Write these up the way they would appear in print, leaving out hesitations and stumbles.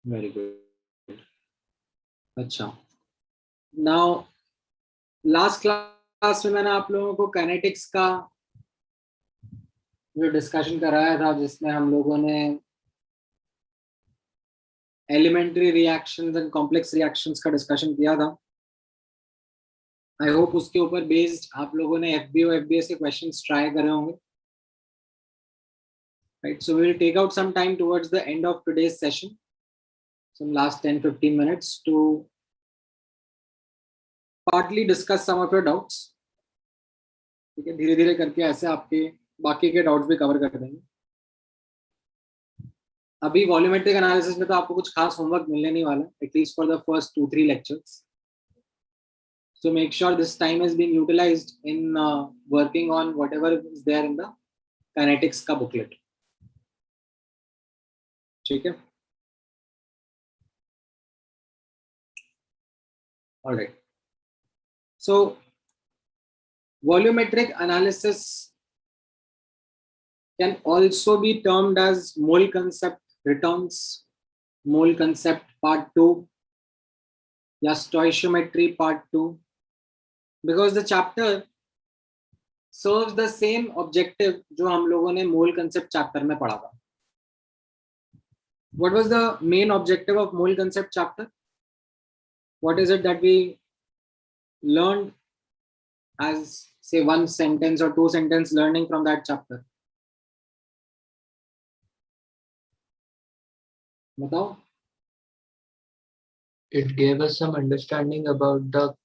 Very good. अच्छा, now last class में मैंने आप लोगों को काइनेटिक्स का जो डिस्कशन कराया था, जिसमें हम लोगों ने elementary reactions and complex reactions का डिस्कशन किया था. आई होप उसके ऊपर बेस्ड आप लोगों ने एफबीओ एफबीएस के क्वेश्चंस ट्राई करे होंगे. Right, so we will take out some time towards the end of today's session, some last 10-15 minutes to partly discuss some of your doubts. ठीक है, धीरे धीरे करके ऐसे आपके बाकी के डाउट्स भी कवर कर देंगे. अभी वॉल्यूमेट्रिक एनालिसिस में तो आपको कुछ खास होमवर्क मिलने नहीं वाला, at least for the first 2-3 lectures. So make sure this time is being utilized in working on whatever is there in the kinetics का booklet. ठीक है. All right. So volumetric analysis can also be termed as mole concept returns, mole concept part 2, या stoichiometry part 2, because the chapter serves the same objective जो हम लोगों ने mole concept chapter में पढ़ा था. What was the main objective of mole concept chapter? What is it that we learned as, say, one sentence or two sentence learning from that chapter? बताओ. It gave us some understanding about the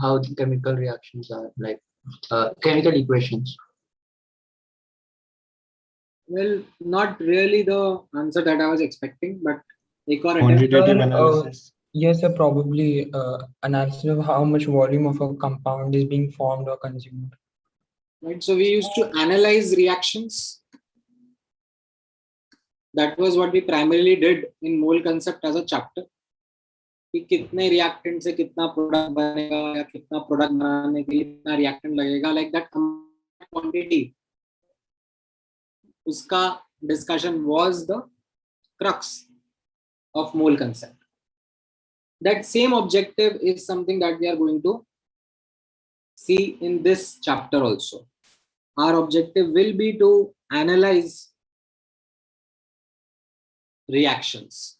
how the chemical reactions are, like chemical equations. Well, not really the answer that I was expecting, but एक और quantitative analysis. Yes, sir, probably analysis of how much volume of a compound is being formed or consumed. Right, so we used to analyze reactions. That was what we primarily did in mole concept as a chapter. कि कितने reactant से कितना product बनेगा या कितना product बनाने के लिए कितना रिएक्टेंट लगेगा, लाइक दैट क्वांटिटी, उसका discussion was the crux of mole concept. That same objective is something that we are going to see in this chapter also. Our objective will be to analyze reactions,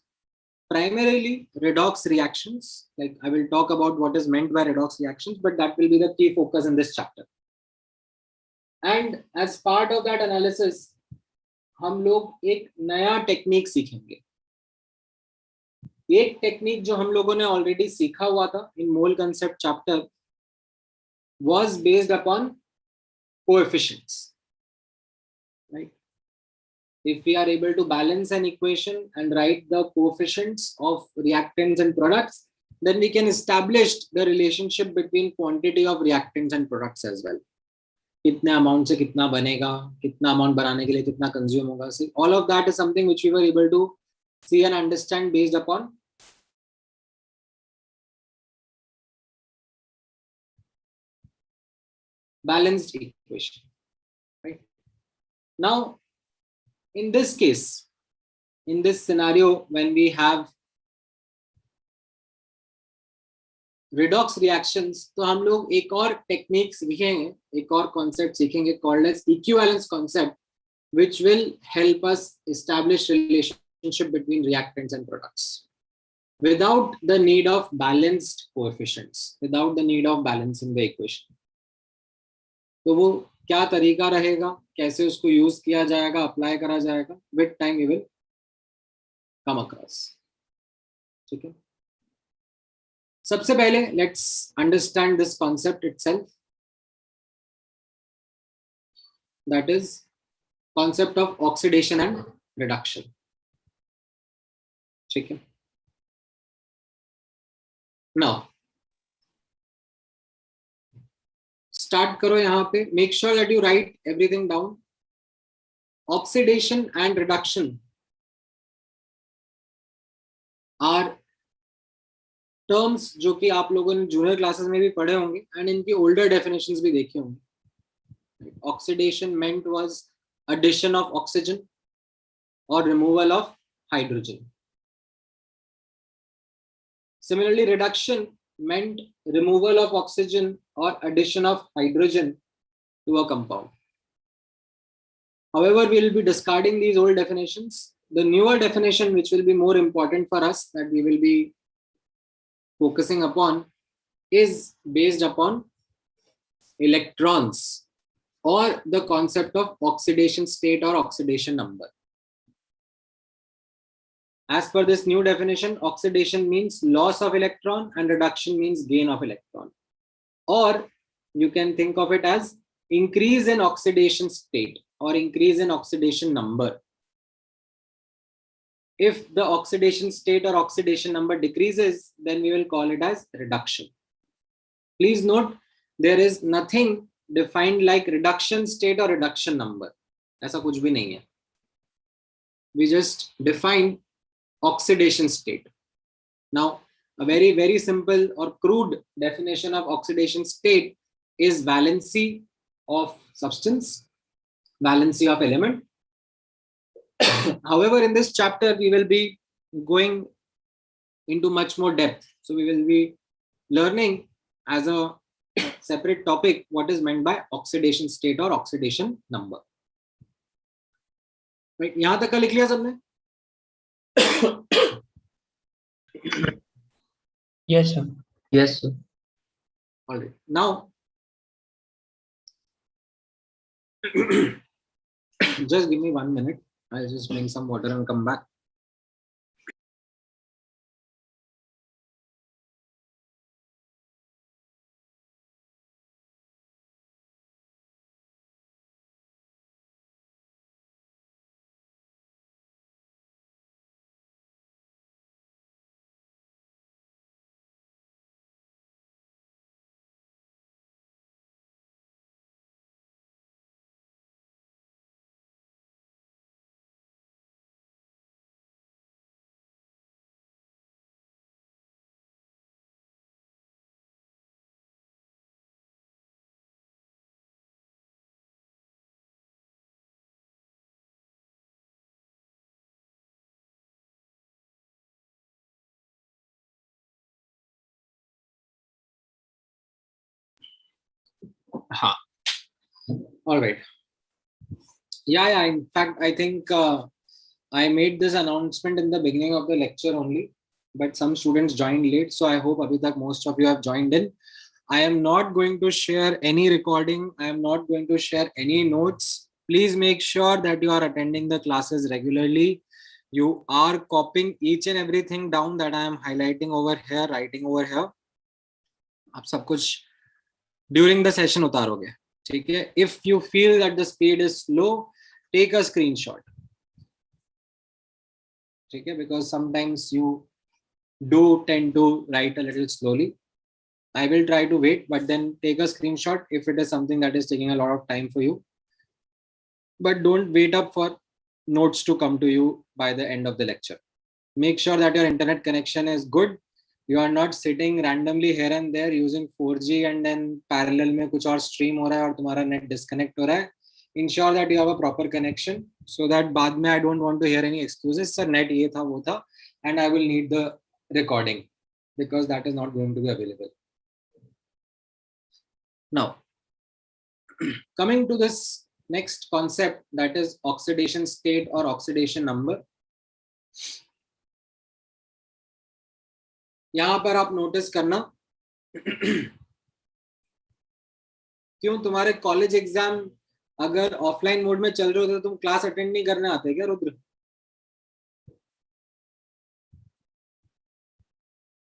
primarily redox reactions. Like I will talk about what is meant by redox reactions, but that will be the key focus in this chapter. And as part of that analysis, हम लोग एक नया technique सीखेंगे. एक technique जो हम लोगों ने ऑलरेडी सीखा हुआ था in mole concept chapter was based upon coefficients, right? If we are able to balance an equation and write the coefficients of reactants and products, then we can establish the relationship between quantity of reactants and products as well. कितने amount से कितना बनेगा, कितना amount बनाने के लिए कितना consume होगा. So all of that is something which we were able to see and understand based upon balanced equation, right? Now, in this case, in this scenario, when we have redox reactions, तो हम लोग एक और technique सीखेंगे, एक और concept सीखेंगे called as equivalence concept, which will help us establish relationship between reactants and products without the need of balanced coefficients, without the need of balancing the equation. तो वो क्या तरीका रहेगा, कैसे उसको यूज किया जाएगा, अप्लाई करा जाएगा, with time we will come across. ठीक है. सबसे पहले let's understand this concept itself, that is concept of oxidation and reduction. ठीक है. नाउ स्टार्ट करो यहाँ पे. Make sure that you write everything down. Oxidation and reduction are terms जो कि आप लोगों ने जूनियर क्लासेस में भी पढ़े होंगे एंड इनकी ओल्डर डेफिनेशंस भी देखे होंगे. Oxidation meant was addition of oxygen or removal of hydrogen. Similarly, reduction meant removal of oxygen or addition of hydrogen to a compound. However, we will be discarding these old definitions. The newer definition, which will be more important for us, that we will be focusing upon, is based upon electrons, or the concept of oxidation state or oxidation number. As per this new definition, oxidation means loss of electron and reduction means gain of electron. Or you can think of it as increase in oxidation state or increase in oxidation number. If the oxidation state or oxidation number decreases, then we will call it as reduction. Please note, there is nothing defined like reduction state or reduction number. ऐसा कुछ भी नहीं है. We just define oxidation state. Now, a very, very simple or crude definition of oxidation state is valency of substance, valency of element. However, in this chapter, we will be going into much more depth. So we will be learning as a separate topic what is meant by oxidation state or oxidation number. Right? यहाँ तक का लिख लिया सबने? Yes, sir. Yes, sir. All right. Now, just give me 1 minute. I'll just bring some water and come back. All right. Yeah. In fact, I think I made this announcement in the beginning of the lecture only, but some students joined late. So I hope abhi tak most of you have joined in. I am not going to share any recording. I am not going to share any notes. Please make sure that you are attending the classes regularly. You are copying each and everything down that I am highlighting over here, writing over here. आप सब कुछ during the session उतारोगे, ठीक है? If you feel that the speed is slow, take a screenshot. ठीक है? Because sometimes you do tend to write a little slowly. I will try to wait, but then take a screenshot if it is something that is taking a lot of time for you. But don't wait up for notes to come to you by the end of the lecture. Make sure that your internet connection is good. You are not sitting randomly here and there using 4G and then parallel में कुछ और stream हो रहा है और तुम्हारा net disconnect हो रहा है. Ensure that you have a proper connection so that बाद में I don't want to hear any excuses. Sir, net ये था वो था, and I will need the recording because that is not going to be available. Now, coming to this next concept, that is oxidation state or oxidation number. यहाँ पर आप notice करना, क्यों तुम्हारे कॉलेज एग्जाम अगर ऑफलाइन मोड में चल रहे होते तो तुम क्लास अटेंड नहीं करने आते क्या रुद्र?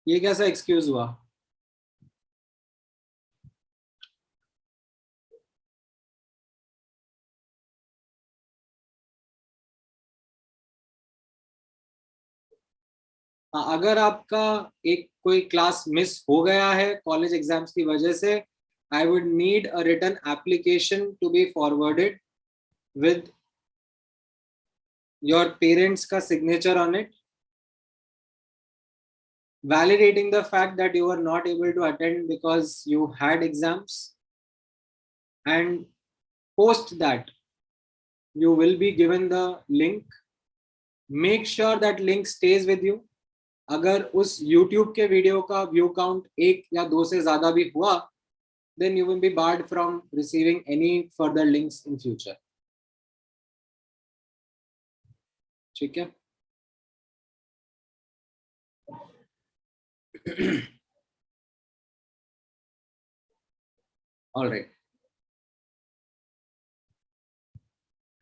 ये कैसा एक्सक्यूज हुआ? अगर आपका एक कोई क्लास मिस हो गया है कॉलेज एग्जाम्स की वजह से, I would need a written application to be forwarded with your parents का signature on it, validating the fact that you were not able to attend because you had exams, and post that you will be given the link. Make sure that link stays with you. अगर उस YouTube के video का view count 1 या 2 से ज्यादा भी हुआ, then you will be barred from receiving any further links in future. ठीक है. All right.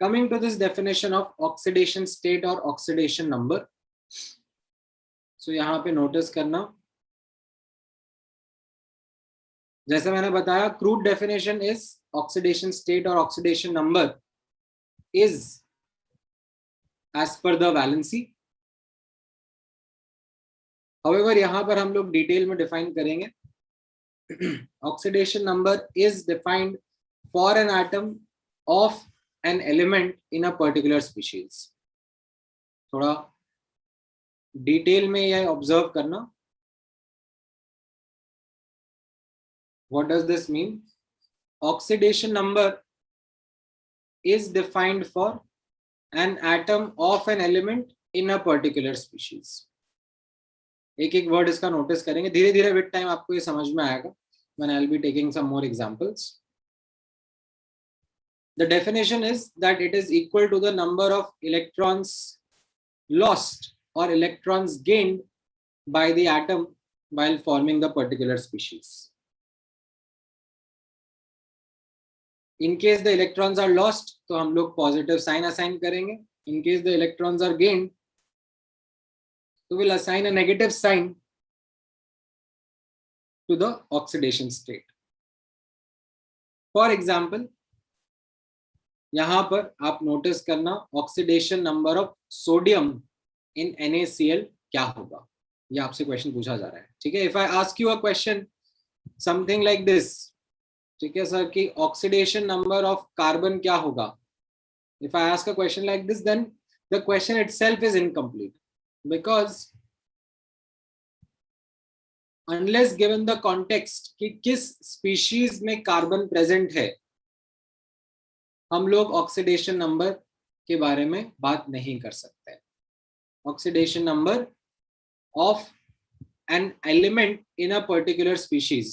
Coming to this definition of oxidation state or oxidation number. So यहाँ पे notice करना, जैसे मैंने बताया, crude definition is oxidation state or oxidation number is as per the valency. However, यहाँ पर हम लोग डिटेल में डिफाइन करेंगे. Oxidation number is defined for an atom of an element in a particular species. थोड़ा डिटेल में यह observe करना. What does this mean? Oxidation number is defined for an atom of an element in a particular species. एक एक word इसका notice करेंगे. धीरे धीरे विद टाइम आपको ये समझ में आएगा. When I'll be taking some more examples. The definition is that it is equal to the number of electrons lost or electrons gained by the atom while forming the particular species. In case the electrons are lost, तो हम लोग positive sign assign करेंगे. In case the electrons are gained, तो we'll assign a negative sign to the oxidation state. For example, यहाँ पर आप notice करना, oxidation number of sodium in NaCl क्या होगा. ये आपसे क्वेश्चन पूछा जा रहा है. ठीक है. If I ask you a question something like this, ठीक है सर, कि ऑक्सीडेशन नंबर ऑफ कार्बन क्या होगा. If I ask a question like this, then the question itself is incomplete, because unless given the context कि किस species में carbon present है, हम लोग ऑक्सीडेशन नंबर के बारे में बात नहीं कर सकते. Oxidation number of an element in a particular species.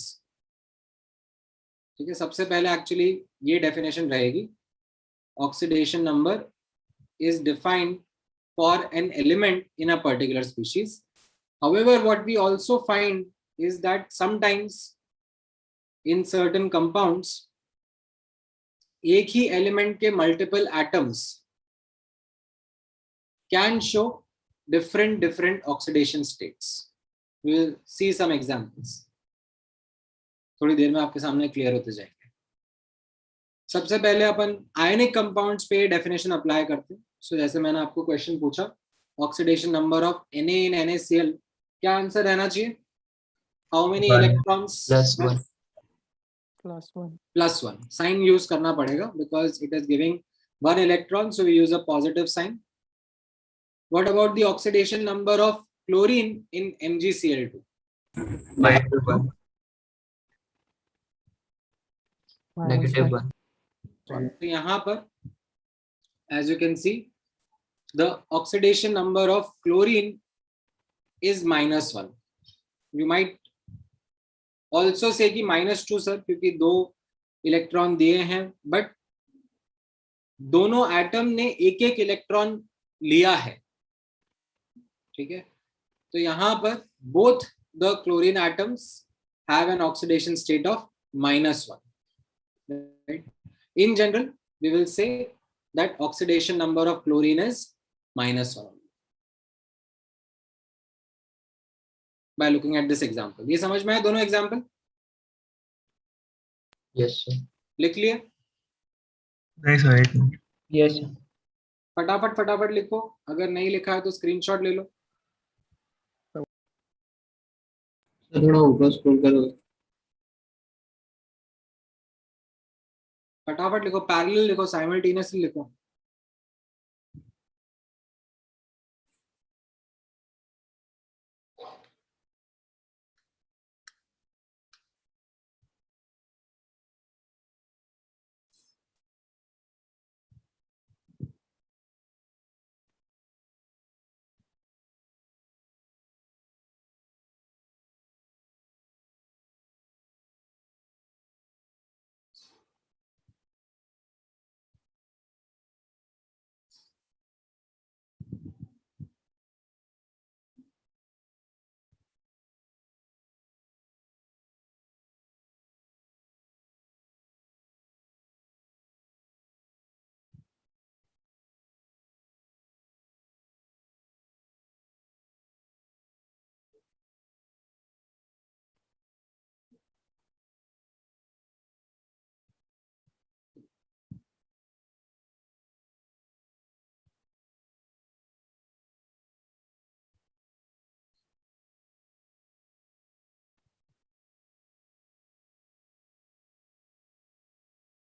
ठीक है. सबसे पहले एक्चुअली ये डेफिनेशन रहेगी. Oxidation number is defined for an element in a particular species. However, what we also find is that sometimes in certain compounds, एक ही element के multiple atoms can show different oxidation states. We will see some examples. थोड़ी देर में आपके सामने clear होते जाएंगे. सबसे पहले अपन आयनिक कंपाउंड्स पे डेफिनेशन अप्लाई करते हैं. सो जैसे मैंने आपको क्वेश्चन पूछा, oxidation number of Na in NaCl, क्या आंसर रहना चाहिए? How many electrons? Plus one. Sign use करना पड़ेगा because it is giving one electron, so we use a positive sign. What about the oxidation number of chlorine in MgCl2? -1. तो यहाँ पर as you can see, the oxidation number of chlorine is -1. You might also say कि -2 sir, क्योंकि 2 electron दिए हैं, but दोनों atom ने एक एक इलेक्ट्रॉन लिया है. ठीक है. तो यहाँ पर both the chlorine atoms have an oxidation state of -1. Right? In general, we will say that oxidation number of chlorine is -1 by looking at this example. ये समझ में आया दोनों एग्जाम्पल? Yes, sir. लिख लिए? Yes, sir. फटाफट लिखो. अगर नहीं लिखा है तो स्क्रीनशॉट ले लो. थोड़ा ऊपर स्क्रॉल करो. फटाफट लिखो, पैरेलल लिखो, साइमल्टेनियसली लिखो.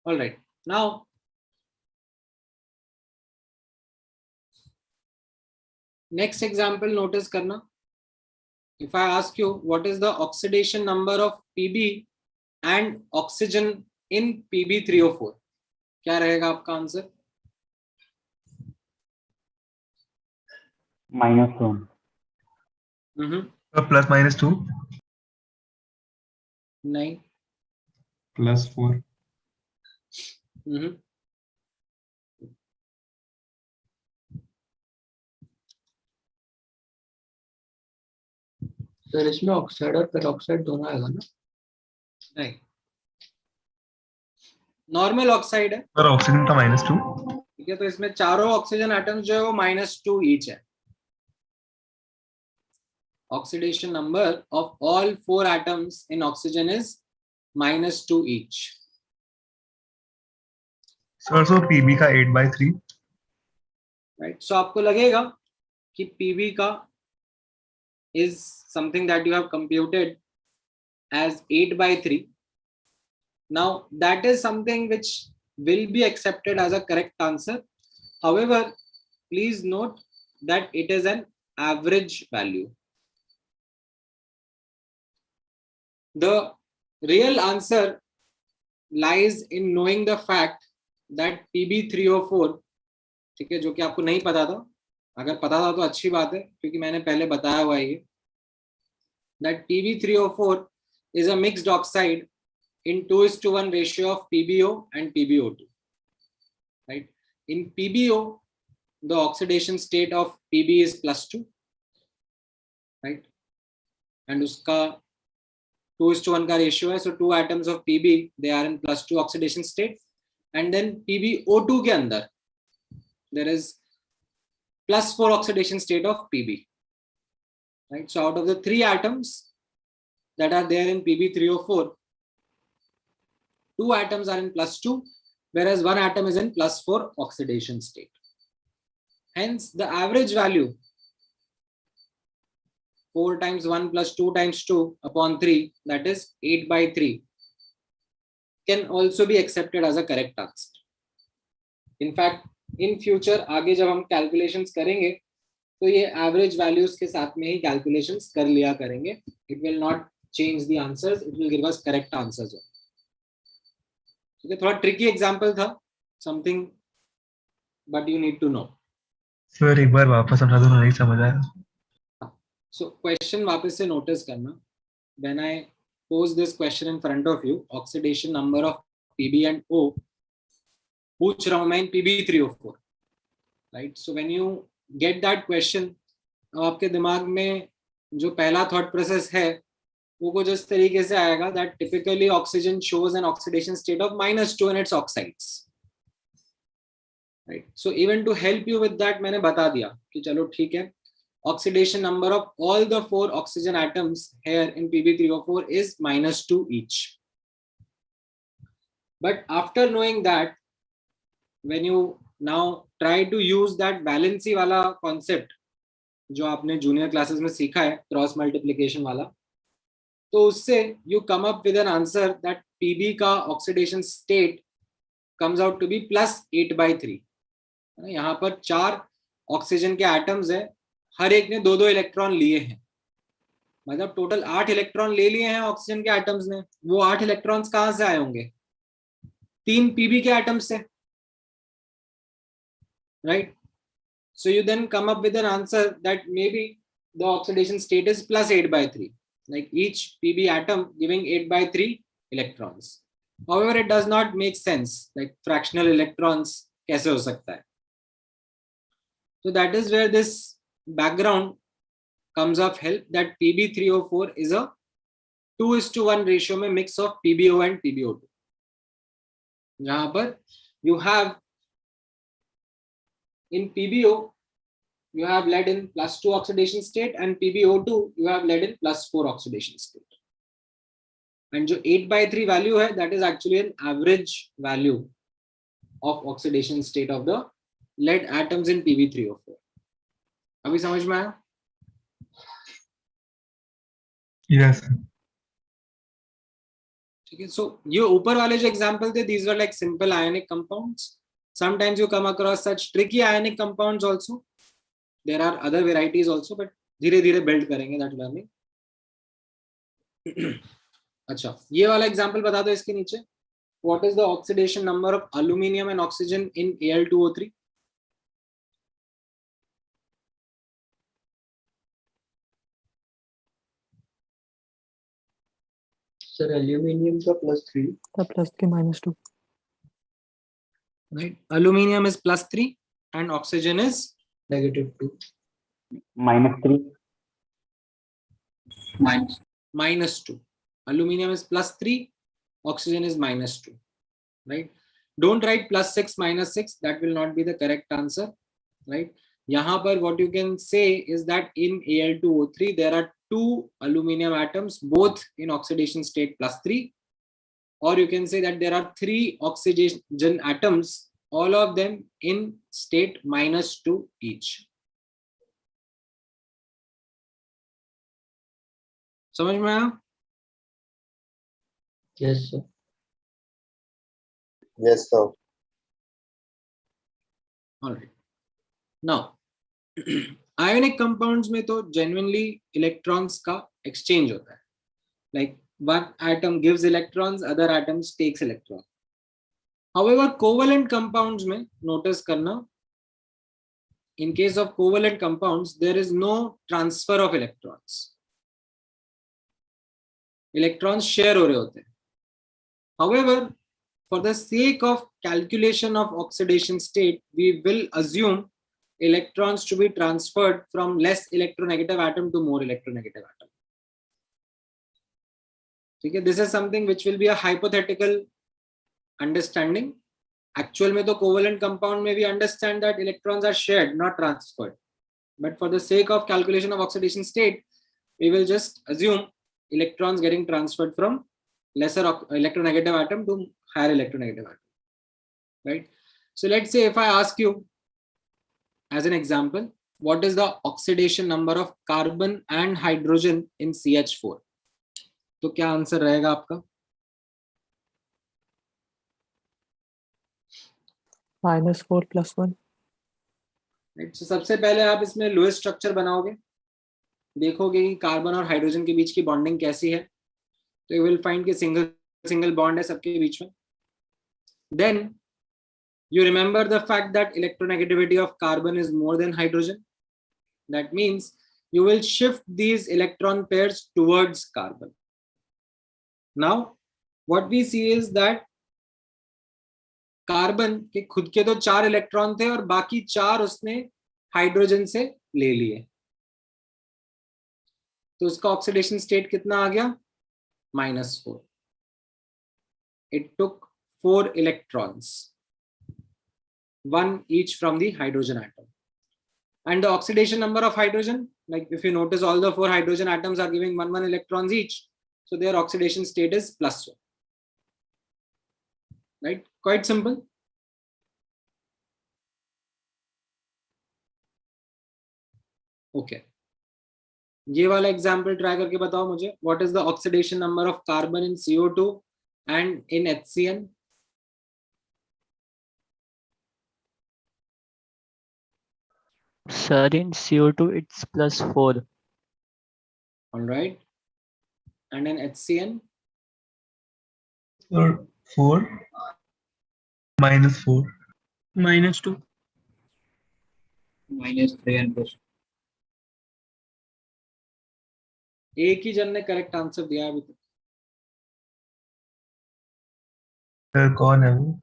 All right. Now, next example notice करना. If I ask you what is the oxidation number of Pb and oxygen in Pb3O4, क्या रहेगा आपका आंसर? -1 Plus -2 नहीं. +4 सर इसमें ऑक्साइड और पेरोक्साइड दोनों आएगा ना? नहीं. नॉर्मल ऑक्साइड है. और ऑक्सीजन का -2 ठीक है, तो इसमें चारों ऑक्सीजन एटम्स जो है वो -2 ईच है. Oxidation number of all 4 atoms in oxygen is -2 each. Sir so PB का 8/3 Right? So आपको लगेगा कि Pb का is something that you have computed as 8/3. Now that is something which will be accepted as a correct answer. However, please note that it is an average value. The real answer lies in knowing the fact that Pb3O4, ठीक है, जो कि आपको नहीं पता था, अगर पता था तो अच्छी बात है क्योंकि मैंने पहले बताया हुआ है ये, that Pb3O4 is a mixed oxide in 2:1 ratio of PbO and PbO2. Right? In PbO, the oxidation state of Pb is +2, right? And उसका 2:1 का ratio है, so 2 atoms of Pb, they are in +2 oxidation state, and then PbO2 के अंदर there is +4 oxidation state of Pb. Right? So out of the 3 atoms that are there in Pb3O4, 2 atoms are in +2, whereas 1 atom is in +4 oxidation state. Hence, the average value 4 times 1 plus 2 times 2 upon 3, that is 8/3, can also be accepted as a correct answer. In fact, in future आगे जब हम calculations करेंगे तो ये average values के साथ में ही calculations कर लिया करेंगे. It will not change the answers, it will give us correct answers. ठीक है, थोड़ा tricky example था, something but you need to know. Sir एक बार वापस समझा दो, नहीं समझ आया. So question वापस से notice करना. When I pose this question in front of you, oxidation number of Pb and O, पूछ रहा हूं मैं in Pb3O4, right? So when you get that question, अब आपके दिमाग में जो पहला thought process है वो कुछ इस तरीके से आएगा that typically oxygen shows an oxidation state of -2 in its oxides, right? So even to help you with that, मैंने बता दिया कि चलो ठीक है, oxidation number of all the 4 oxygen atoms here in Pb3O4 is -2 each. But after knowing that, when you now try to use that valency वाला concept जो आपने junior classes में सीखा है, cross multiplication वाला, तो उससे you come up with an answer that Pb का oxidation state comes out to be +8/3. यहाँ पर 4 ऑक्सीजन के एटम्स है, हर एक ने 2-2 इलेक्ट्रॉन लिए हैं, मतलब टोटल 8 इलेक्ट्रॉन ले लिए हैं ऑक्सीजन के एटम्स ने. वो 8 इलेक्ट्रॉन्स कहां से आए होंगे? 3 पीबी के एटम्स से, right? So you then come up with an answer that may be the oxidation state is +8/3, like each Pb atom giving 8/3 electrons. However, it does not make sense, like fractional electrons कैसे हो सकता है? So that is where this background comes of help, that Pb3O4 is a 2:1 ratio में mix of PbO and PbO2. जहां पर you have in PbO you have lead in +2 oxidation state, and PbO2 you have lead in +4 oxidation state. And जो 8/3 value है, that is actually an average value of oxidation state of the lead atoms in Pb3O4. अभी समझ में आया? Yes. ठीक है. So ये ऊपर वाले जो एग्जांपल थे, these were like simple ionic compounds. Sometimes you come across such tricky ionic compounds also. There are other varieties also, but धीरे धीरे build करेंगे that learning. अच्छा, ये वाला एग्जांपल बता दो इसके नीचे. What is the oxidation number of aluminium and oxygen in Al2O3? Sir aluminium का +3 +3 -2. Right, aluminium is +3 and oxygen is -2 -3 -2. Aluminium is +3, oxygen is -2. Right, don't write +6 -6, that will not be the correct answer. Right, यहाँ पर what you can say is that in Al2O3 there are 2 aluminium atoms both in oxidation state +3, or you can say that there are 3 oxygen atoms, all of them in state -2 each. समझ में आया? Yes sir. yes sir All right. Now, ionic compounds में तो genuinely electrons का exchange होता है. Like one atom gives electrons, other atoms takes electrons. However, covalent compounds में notice करना, in case of covalent compounds, there is no transfer of electrons. Electrons share हो रहे होते हैं. However, for the sake of calculation of oxidation state, we will assume electrons to be transferred from less electronegative atom to more electronegative atom. Okay, this is something which will be a hypothetical understanding. Actual में तो covalent compound में we understand that electrons are shared, not transferred. But for the sake of calculation of oxidation state, we will just assume electrons getting transferred from lesser electronegative atom to higher electronegative atom. Right? So let's say if I ask you, as an example, what is the oxidation number of carbon and hydrogen in CH4? तो क्या answer रहेगा आपका? -4 +1. Right? So सबसे पहले आप इसमें lowest structure बनाओगे, देखोगे कि कार्बन और हाइड्रोजन के बीच की बॉन्डिंग कैसी है, तो यू विल फाइंड कि सिंगल बॉन्ड है सबके बीच में. Then you remember the fact that electronegativity of carbon is more than hydrogen. That means you will shift these electron pairs towards carbon. Now, what we see is that carbon के खुद के तो 4 electron थे और बाकी 4 उसने hydrogen से ले लिए, तो उसका ऑक्सीडेशन स्टेट कितना आ गया? -4. It took 4 electrons, 1 each from the hydrogen atom. And the oxidation number of hydrogen, like if you notice, all the 4 hydrogen atoms are giving 1 electrons each, so their oxidation state is +1. Right? Quite simple. Okay. ये वाला example try करके बताओ मुझे. What is the oxidation number of carbon in CO2 and in HCN? Sir, in CO2 it's +4. All right. And in HCN? Sir, 4 -4 -2. -3 and +2 एक ही जन ने correct answer दिया अभी तक. सर कौन है वो?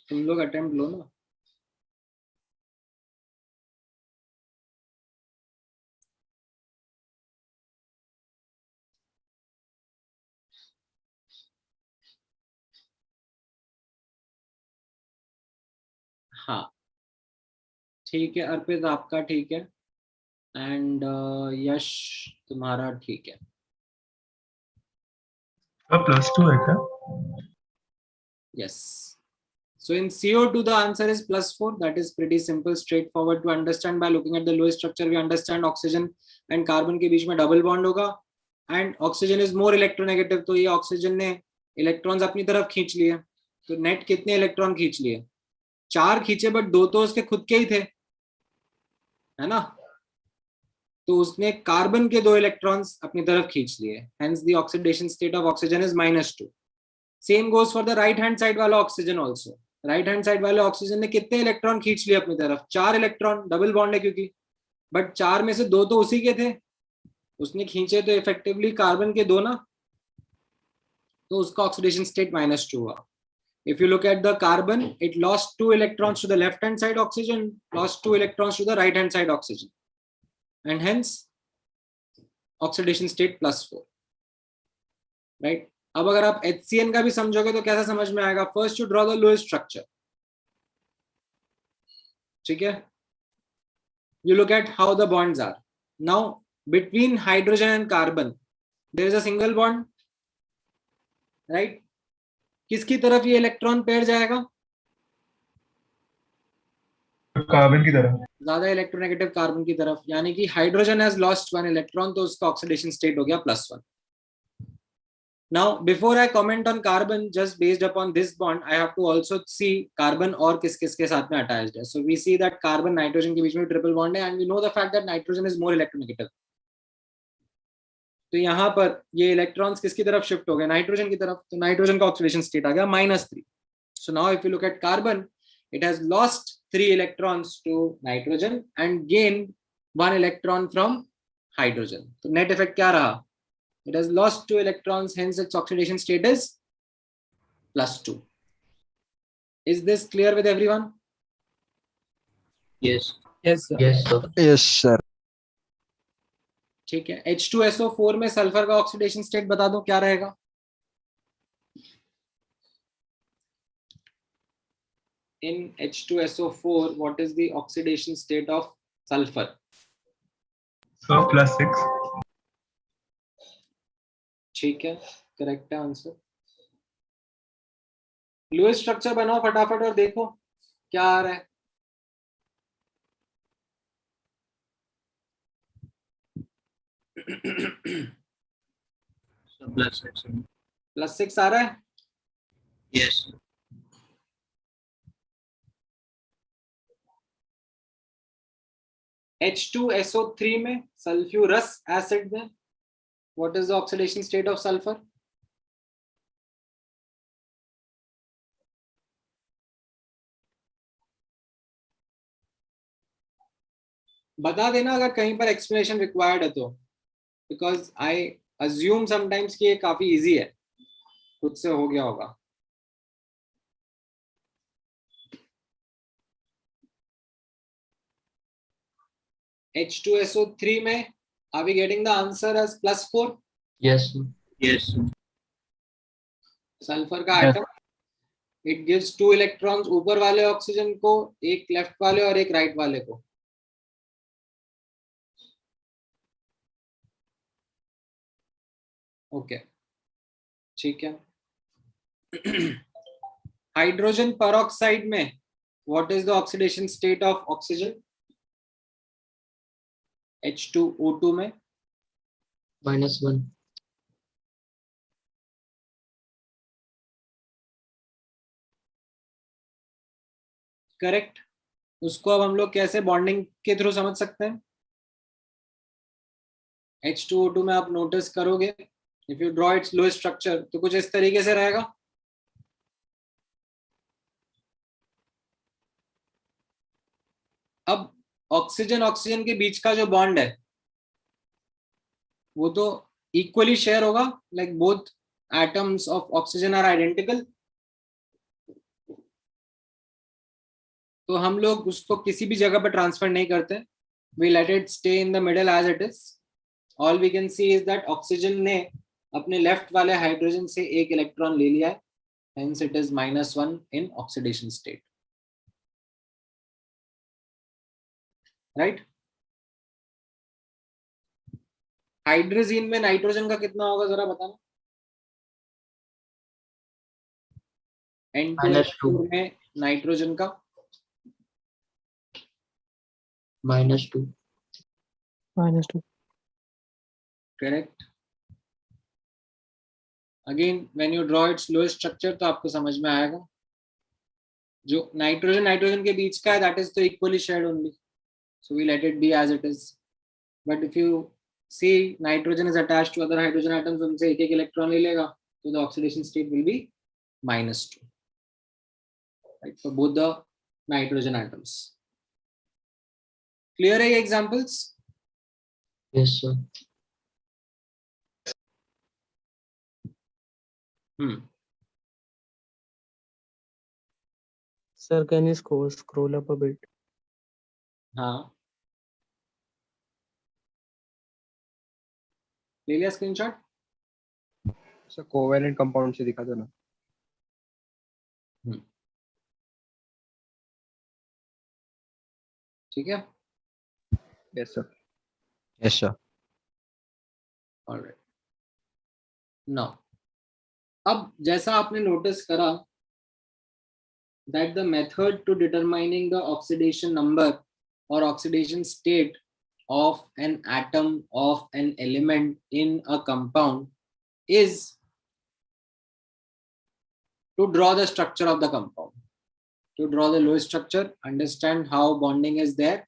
तुम लोग अटेम्प्ट लो ना. हाँ ठीक है अर्पित, आपका ठीक है, एंड यश तुम्हारा ठीक है. +2 है क्या? Yes. So in CO2 the answer is +4. That is pretty simple, straightforward to understand. By looking at the Lewis structure we understand oxygen and carbon के बीच में डबल बॉन्ड होगा, and oxygen is more electronegative, तो ये oxygen ने electrons अपनी तरफ खींच लिए, तो नेट कितने इलेक्ट्रॉन खींच लिए? 4 खींचे, बट 2 तो उसके खुद के ही थे, है ना, तो उसने कार्बन के 2 इलेक्ट्रॉन्स अपनी तरफ खींच लिए, hence the oxidation state of oxygen is -2. Same goes for the right hand side वाला oxygen also. Right hand side वाले ऑक्सीजन ने कितने इलेक्ट्रॉन खींच लिए अपनी तरफ? 4 इलेक्ट्रॉन, डबल बॉन्ड है क्योंकि, बट 4 में से 2 तो उसी के थे, उसने खींचे तो इफेक्टिवली कार्बन के 2 ना, तो उसका ऑक्सीडेशन स्टेट -2 हुआ. If you look at the carbon, it lost 2 electrons to the left hand side oxygen, lost 2 electrons to the right hand side oxygen, and hence oxidation state +4. Right? अब अगर आप HCN का भी समझोगे तो कैसा समझ में आएगा? First you draw the Lewis structure. ठीक है? You look at how the bonds are. Now between hydrogen and carbon, there is a single bond, right? किसकी तरफ ये इलेक्ट्रॉन पेयर जाएगा? कार्बन की तरफ. ज्यादा इलेक्ट्रोनेगेटिव कार्बन की तरफ, यानी कि हाइड्रोजन हैज लॉस्ट 1 इलेक्ट्रॉन, तो उसका ऑक्सीडेशन स्टेट हो गया +1. Now before I comment on carbon, just based upon this bond, I have to also see carbon और किस किस के साथ में अटैच्ड है. So we see that carbon nitrogen के बीच में ट्रिपल बॉन्ड है, and we know the fact that nitrogen is more electronegative. तो यहाँ पर ये इलेक्ट्रॉन्स किसकी तरफ शिफ्ट हो गए? नाइट्रोजन की तरफ, तो नाइट्रोजन का ऑक्सीडेशन स्टेट आ गया -3. So now if you look at carbon, it has lost 3 electrons to nitrogen and gained 1 electron from hydrogen. So net effect क्या रहा? It has lost 2 electrons, hence its oxidation state is +2. Is this clear with everyone? Yes. Yes, sir. Yes, sir. Yes, sir. ठीक है. H2SO4 में sulphur का oxidation state बता दो क्या रहेगा? In H2SO4, what is the oxidation state of sulfur? So +6. ठीक है, करेक्ट है आंसर. लुईस स्ट्रक्चर बनाओ फटाफट और देखो क्या आ रहा है. So +6. +6 आ रहा है. Yes. H2SO3 में सल्फ्यूरस एसिड में what is the oxidation state of sulfur? बता देना अगर कहीं पर एक्सप्लेनेशन रिक्वायर्ड है तो, बिकॉज आई अज्यूम समटाइम्स कि ये काफी इजी है, खुद से हो गया होगा. H2SO3 में are we getting the answer as +4? Yes, sir. Yes. Sulphur का एटम, इट गिव्स 2 इलेक्ट्रॉन्स ऊपर वाले ऑक्सीजन को, एक लेफ्ट वाले और एक राइट वाले को. ओके, ठीक है. हाइड्रोजन पेरोक्साइड में what is the oxidation state of oxygen? H2O2 में -1. करेक्ट. उसको अब हम लोग कैसे बॉन्डिंग के थ्रू समझ सकते हैं? H2O2 में आप नोटिस करोगे, if you draw it's lowest structure, तो कुछ इस तरीके से रहेगा. अब ऑक्सीजन ऑक्सीजन के बीच का जो बॉन्ड है वो तो इक्वली शेयर होगा, like both atoms of oxygen are identical. तो हम लोग उसको किसी भी जगह पर ट्रांसफर नहीं करते, we let it stay in the middle as it is. All we can see is that oxygen ने अपने लेफ्ट वाले हाइड्रोजन से एक इलेक्ट्रॉन ले लिया है, hence it is -1 in oxidation state. Right. Hydrazine में नाइट्रोजन का कितना होगा जरा बताना. N2 में नाइट्रोजन का -2. -2. Correct. Again when you draw it's lowest structure तो आपको समझ में आएगा. जो नाइट्रोजन के बीच का है दैट इज तो equally shared only, so we let it be as it is. But if you see nitrogen is attached to other hydrogen atoms, उनसे एक इलेक्ट्रॉन ले लेगा, so the oxidation state will be -2, right, for both the nitrogen atoms. Clear है ये examples? Yes, sir. Sir, can you scroll up a bit? हाँ, ले लिया screenshot. Sir covalent compound से दिखा दो ना. ठीक है. Yes sir. Yes, sir. Alright. Now, अब जैसा आपने नोटिस करा that the method to determining the oxidation number or oxidation state of an atom of an element in a compound is to draw the structure of the compound. To draw the Lewis structure, understand how bonding is there,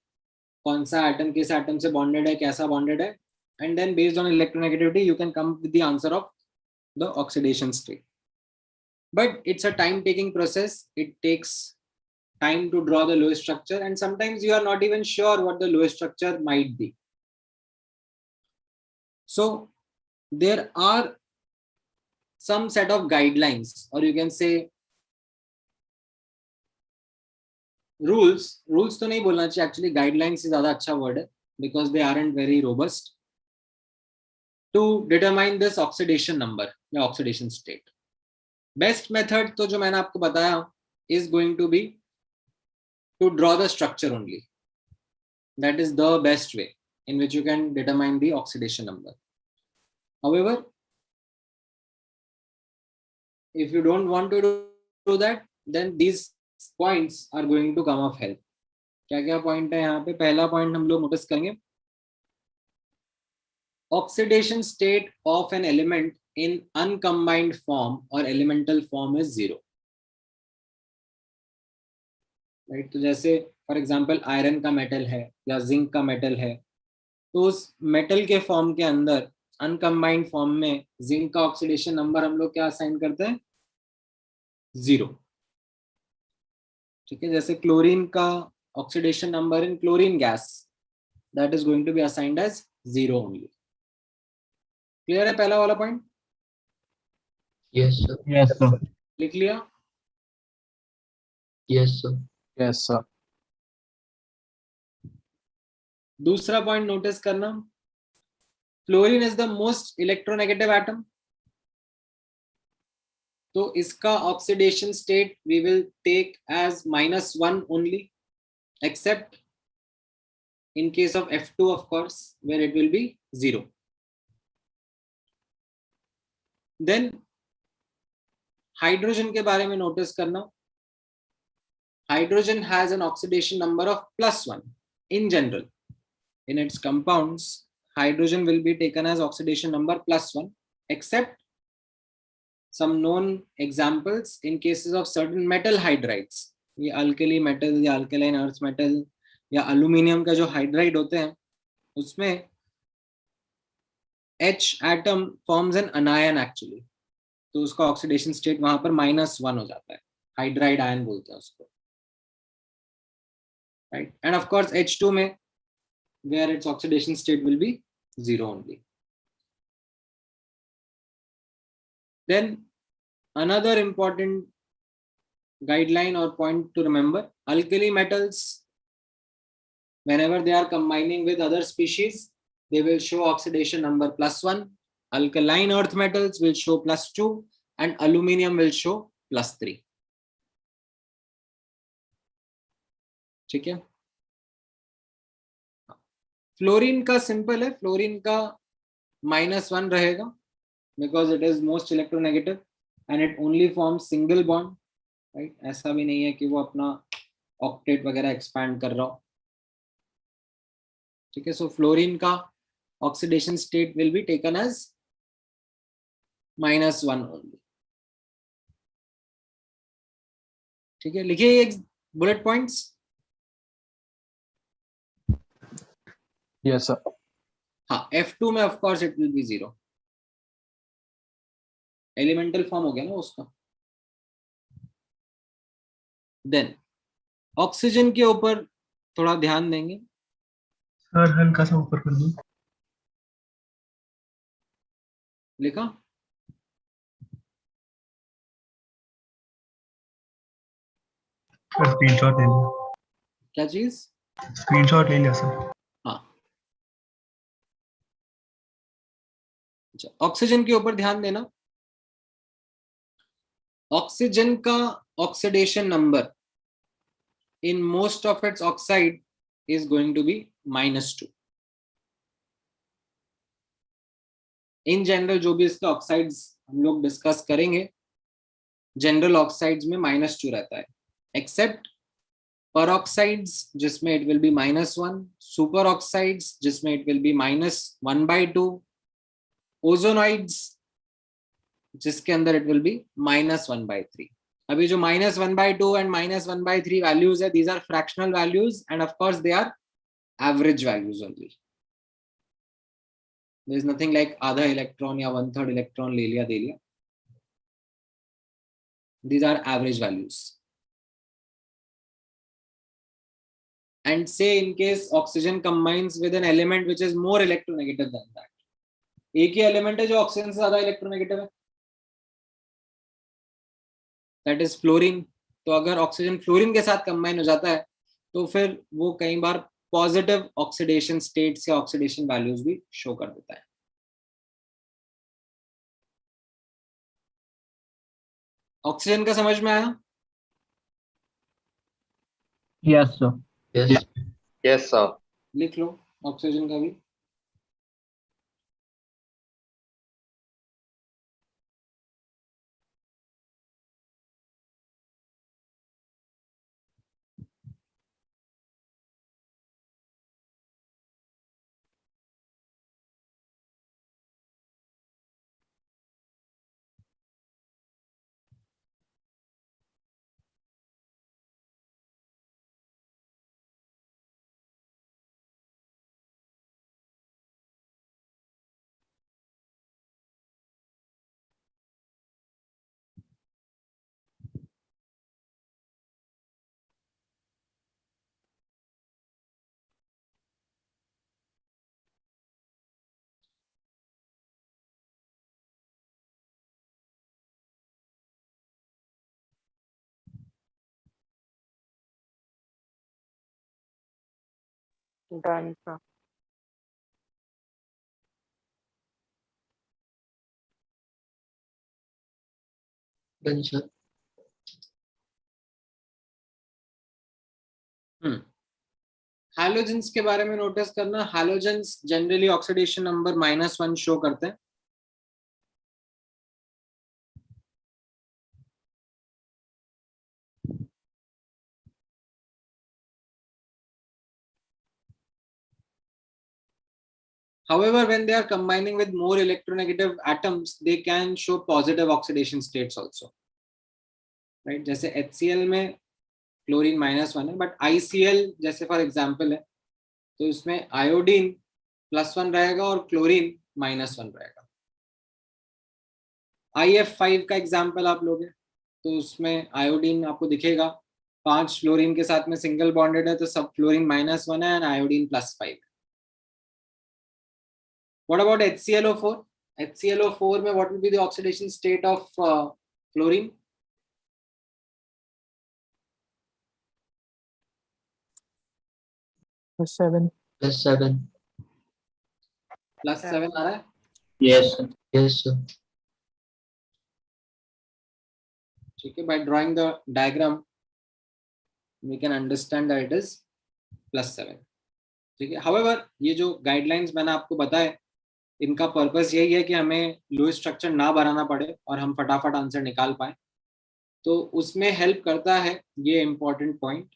कौन सा atom किस atom से bonded है, कैसा bonded है, and then based on electronegativity you can come with the answer of the oxidation state. But it's a time taking process. It takes time to draw the Lewis structure, and sometimes you are not even sure what the Lewis structure might be. So there are some set of guidelines, or you can say rules. Rules तो नहीं बोलना चाहिए, actually guidelines is ज़्यादा अच्छा word है, because they aren't very robust, to determine this oxidation number या oxidation state. Best method तो जो मैंने आपको बताया is going to be to draw the structure only. That is the best way in which you can determine the oxidation number. However, if you don't want to do that, then these points are going to come of help. क्या क्या point है यहाँ पे? पहला point हम लोग notice करेंगे. Oxidation state of an element in uncombined form or elemental form is 0. Right? तो जैसे फॉर एग्जाम्पल आयरन का मेटल है या जिंक का मेटल है, तो उस मेटल के फॉर्म के अंदर अनकम्बाइंड फॉर्म में जिंक का ऑक्सीडेशन नंबर हम लोग क्या असाइन करते हैं? 0. ठीक है. जैसे क्लोरीन का oxidation number in chlorine gas, that is going to be assigned as 0 only. Clear है पहला वाला point? Yes, sir. Yes, sir. लिख लिया? Yes, sir. Yes sir. दूसरा पॉइंट नोटिस करना, fluorine is the most electronegative atom, तो इसका oxidation state we will take as -1 only, except in case of F2 of course, where it will be 0. Then hydrogen के बारे में notice करना, hydrogen has an oxidation number of +1 in general. In its compounds, hydrogen will be taken as oxidation number +1, except some known examples in cases of certain metal hydrides. ये alkali metal या alkaline earth metal या aluminium का जो hydride होते हैं, उसमें H atom forms an anion actually, तो उसका ऑक्सीडेशन स्टेट वहां पर -1 हो जाता है, हाइड्राइड आयन बोलते हैं उसको, right. End of course H2 में where its oxidation state will be 0 only. Then another important guideline or point to remember, alkali metals, whenever they are combining with other species, they will show oxidation number +1. Alkaline earth metals will show +2 and aluminium will show +3. ठीक है. Fluorine का simple है, fluorine का -1 रहेगा because it is most electronegative and it only forms single bond, right? ऐसा भी नहीं है कि वो अपना ऑक्टेट वगैरह एक्सपैंड कर रहा हो. ठीक है. सो फ्लोरीन का oxidation state will be taken as -1 only. ठीक है, लिखिए एक बुलेट पॉइंट्स। Yes, sir. हाँ, F2 में of course it will be 0, elemental form हो गया ना उसका। देन ऑक्सीजन के ऊपर थोड़ा ध्यान देंगे। सर हल्का सा ऊपर कर दो। लिखा? सर स्क्रीनशॉट ले लिया, क्या चीज? स्क्रीनशॉट ले लिया सर। हाँ, अच्छा, ऑक्सीजन के ऊपर ध्यान देना। ऑक्सीजन का oxidation number in most of its oxide is going to be -2. in general जो भी इसके ऑक्साइड्स हम लोग डिस्कस करेंगे, जनरल ऑक्साइड्स में -2 रहता है, एक्सेप्ट पर ऑक्साइड्स जिसमें it will be -1, super oxides जिसमें इट विल बी -1/2, ओजोनॉइड्स जिसके अंदर इट विल बी -1/3। अभी जो -1/2 and -1/3 वैल्यूज है, these are fractional values and of course they are average values only. There is nothing like आधा electron या 1/3 electron ले लिया दे लिया। These are average values. And say in case oxygen combines with an element which is more electronegative than that. एक ही element है जो oxygen से ज्यादा इलेक्ट्रोनेगेटिव है, दैट इज फ्लोरीन। तो अगर ऑक्सीजन फ्लोरीन के साथ कंबाइन हो जाता है तो फिर वो कई बार पॉजिटिव ऑक्सीडेशन स्टेट्स या ऑक्सीडेशन वैल्यूज भी शो कर देता है। ऑक्सीजन का समझ में आया? Yes, sir. Yes. Yes, sir. लिख लो ऑक्सीजन का भी। Done, sir. Done, sir. Halogens के बारे में नोटिस करना, halogens generally oxidation number -1 show करते हैं। However, when they are combining with more electronegative atoms, they can show positive oxidation states also. Right? जैसे HCl में क्लोरीन -1 है, बट ICl जैसे फॉर एग्जांपल है, तो इसमें आयोडीन +1 रहेगा और क्लोरीन -1 रहेगा। IF5 का एग्जांपल आप लोगे तो उसमें आयोडीन आपको दिखेगा 5 फ्लोरीन के साथ में सिंगल बॉन्डेड है, तो सब फ्लोरीन -1 है and iodine +5। What about HClO4? HClO4 में what will be the oxidation state of chlorine? +7. +7. +7 आ रहा है? Yes, sir. Yes, sir. ठीक है, by drawing the diagram we can understand that it is +7। ठीक है, however ये जो गाइडलाइंस मैंने आपको बताए, इनका पर्पस यही है कि हमें लुईस स्ट्रक्चर ना बनाना पड़े और हम फटाफट आंसर निकाल पाए। तो उसमें हेल्प करता है ये important point,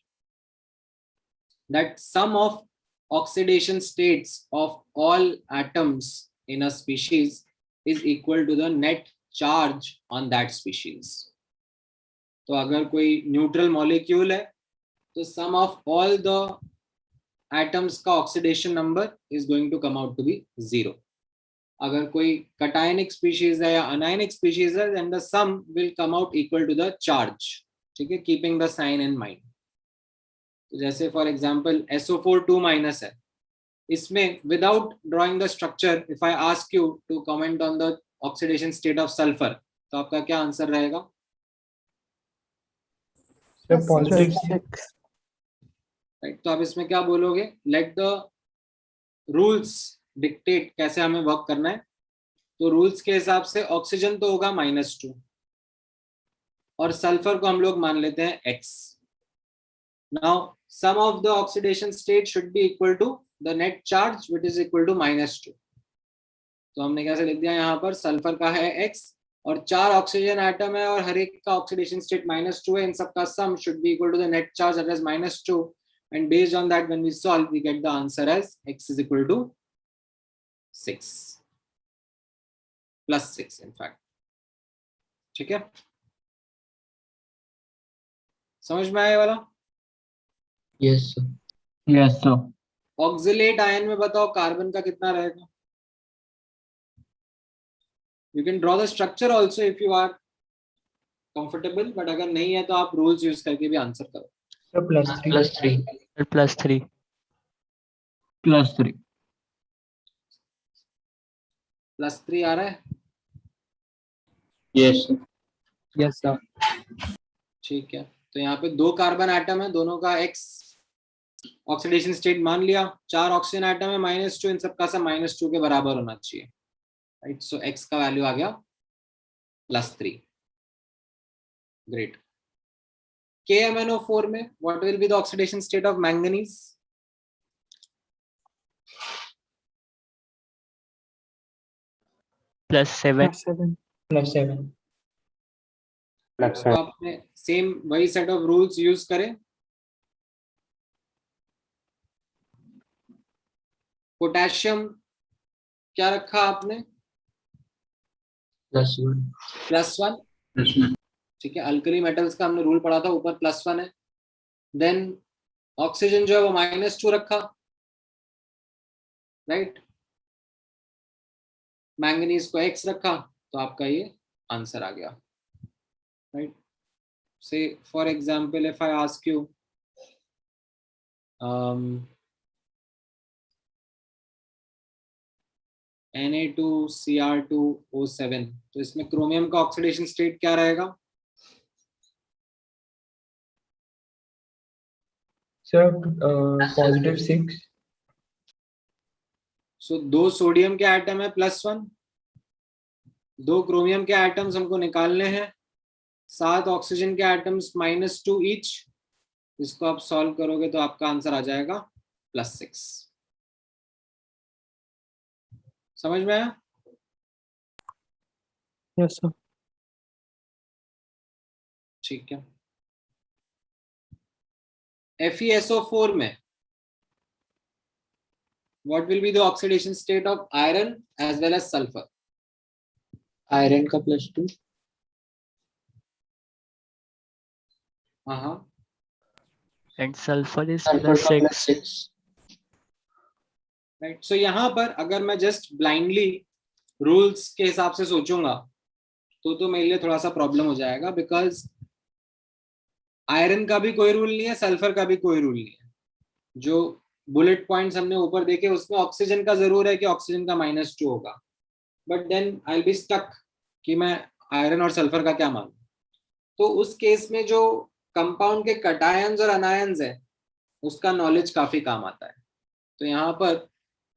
that sum of oxidation states of all atoms in a species is equal to the net charge on that species. तो अगर कोई न्यूट्रल मॉलिक्यूल है तो sum of all the atoms का oxidation number is going to come out to be 0. अगर कोई cationic species है या अनायनिक स्पीशीज है then the sum will come out equal to the charge. ठीक है, keeping the sign in mind. तो जैसे फॉर एग्जांपल SO4 2- है, इसमें without drawing the structure if I ask you to comment on the oxidation state of sulphur, तो आपका क्या answer रहेगा? So positive +6. राइट. तो आप इसमें क्या बोलोगे? लेट द रूल्स डिक्टेट कैसे हमें वर्क करना है. तो रूल्स के हिसाब से ऑक्सीजन तो होगा -2 और सल्फर को हम लोग मान लेते हैं X. Now sum of the oxidation state should be equal to the net charge which is equal to -2. तो हमने कैसे लिख दिया यहाँ पर? सल्फर का है X और 4 ऑक्सीजन एटम है और हर एक का ऑक्सीडेशन स्टेट -2 है. इन सब का sum should be equal to the net charge that is -2 and based on that when we solve we get the answer as X is equal to 6 +6 in fact. ठीक है, समझ में आया वाला? Yes, sir. Yes, sir. Oxalate ion में बताओ carbon का कितना रहेगा? You can draw the structure also if you are comfortable, but अगर नहीं है तो आप रूल्स यूज करके भी आंसर करो. so +3. +3. +3. +3. +3 आ रहा है? Yes, sir. Yes, sir. ठीक है, तो यहाँ पे 2 कार्बन एटम है, दोनों का X ऑक्सीडेशन स्टेट मान लिया. 4 ऑक्सीजन एटम है -2, इन सबका सब -2 के बराबर होना चाहिए. राइट, सो X का वैल्यू आ गया +3. ग्रेट. KMnO4 में what will be the oxidation state of manganese? +7. +7. +7. तो आपने सेम वही सेट ऑफ रूल्स यूज करें. पोटेशियम क्या रखा आपने? +1. +1. Yes, sir. ठीक है, अल्कली मेटल्स का हमने रूल पढ़ा था, ऊपर +1 है. देन ऑक्सीजन जो है वो -2 रखा. राइट, मैंगनीज को X रखा, तो आपका ये आंसर आ गया. राइट, से for example if I ask you Na2Cr2O7, तो इसमें क्रोमियम का ऑक्सीडेशन स्टेट क्या रहेगा? So +6. सो 2 सोडियम के एटम है +1, 2 क्रोमियम के एटम्स हमको निकालने हैं, 7 ऑक्सीजन के एटम्स -2 ईच. इसको आप सॉल्व करोगे तो आपका आंसर आ जाएगा +6. समझ में आया? Yes, sir. ठीक है. FeSO4 में what will be the oxidation state of iron as well as sulfur? Iron का +2. हाँ, And sulfur is Sulfur का +6. +6. राइट. सो यहाँ पर अगर मैं जस्ट ब्लाइंडली रूल्स के हिसाब से सोचूंगा तो मेरे लिए थोड़ा सा प्रॉब्लम हो जाएगा, बिकॉज आयरन का भी कोई रूल नहीं है, सल्फर का भी कोई रूल नहीं है. जो बुलेट पॉइंट्स हमने ऊपर देखे उसमें ऑक्सीजन का जरूर है कि ऑक्सीजन का -2 होगा, but then I will be stuck कि मैं आयरन और सल्फर का क्या मानूं. तो उस केस में जो कंपाउंड के कटायंस और अनायंस है उसका नॉलेज काफी काम आता है. तो यहाँ पर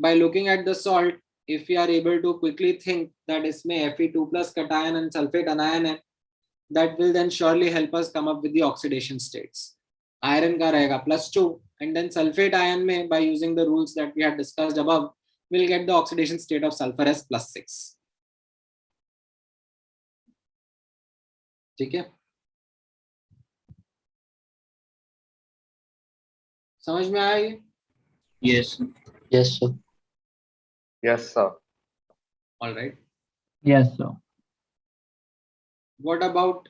by looking at the salt, if we are able to quickly think that इसमें Fe2+ cation and sulfate anion है, that will then surely help us come up with the oxidation states. Iron का रहेगा +2 and then sulfate ion में by using the rules that we had discussed above, we'll get the oxidation state of sulfur as +6. ठीक है, समझ में आया ये? Yes, sir. Yes, sir. Yes, sir. All right. Yes, sir. What about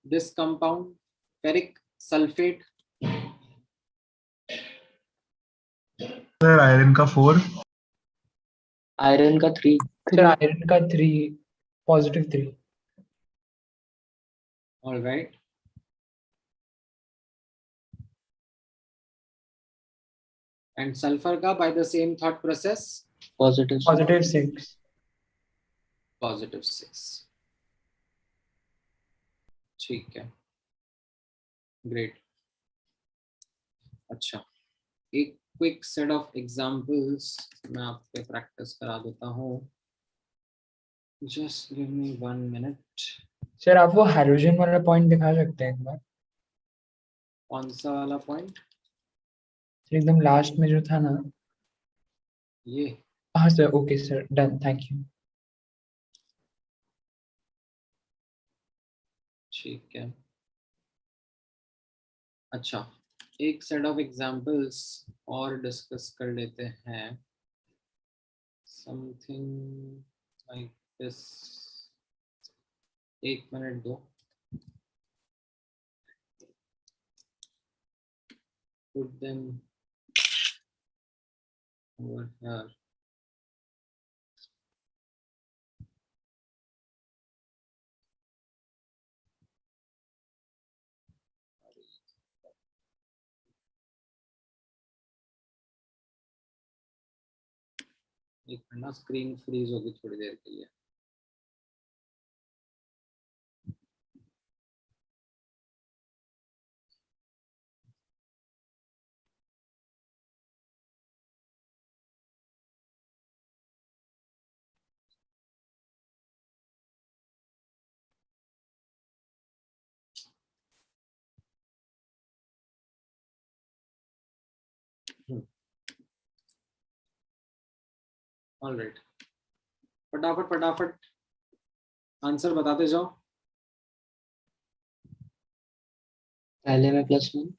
this compound, ferric sulfate? Sir iron का 4, iron का 3, Sir, iron ka 3, positive 3. All right. And sulfur ka by the same thought process, positive Positive 6. positive 6. ठीक है, great. अच्छा, एक quick set of examples मैं आप पे practice करा देता हूँ. Just give me 1 minute. Sir, आप वो हाइड्रोजन वाला पॉइंट दिखा सकते हैं एक बार? कौन सा वाला पॉइंट? Sir, एकदम लास्ट में जो था ना. ये हाँ sir, okay sir, done, thank you. ठीक है. अच्छा, एक सेट ऑफ एग्जांपल्स और डिस्कस कर लेते हैं. Something like this. एक मिनट दो. Put them over here. एक मिनट ना, स्क्रीन फ्रीज होगी थोड़ी देर के लिए. ऑलराइट, फटाफट फटाफट आंसर बताते जाओ. पहले में +1,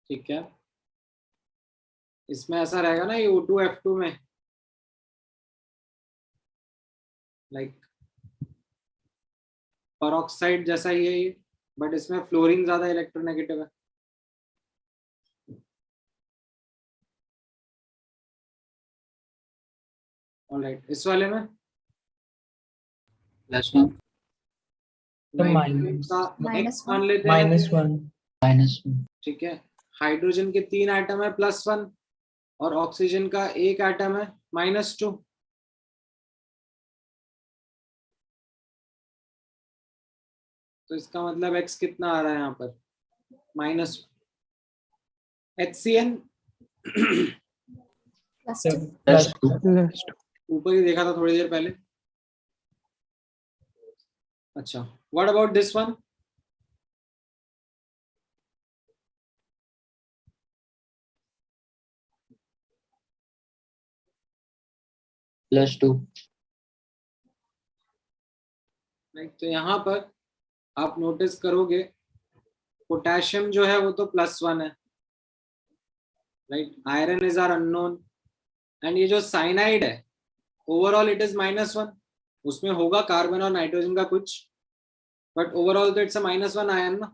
ठीक है. इसमें ऐसा रहेगा ना, ये O2F2 में लाइक पेरोक्साइड जैसा ही है ये, बट इसमें फ्लोरीन ज्यादा इलेक्ट्रोनेगेटिव है. ऑलराइट, इस वाले में +1, तो नाइट्रोजन का minus X मान लेते हैं. -1. -1, ठीक है. हाइड्रोजन के 3 एटम है +1 और ऑक्सीजन का 1 एटम है -2. तो इसका मतलब X कितना आ रहा है यहाँ पर? -1. HCN Sir, +2, Last. ऊपर ही देखा था थोड़ी देर पहले. अच्छा, what about this one? +2, right. तो यहाँ पर आप नोटिस करोगे पोटेशियम जो है वो तो +1 है, right. Iron is are unknown. And ये जो साइनाइड है ओवरऑल इट इज -1. उसमें होगा कार्बन और नाइट्रोजन का कुछ, बट ओवरऑल तो इट्स अ -1 आयन ना.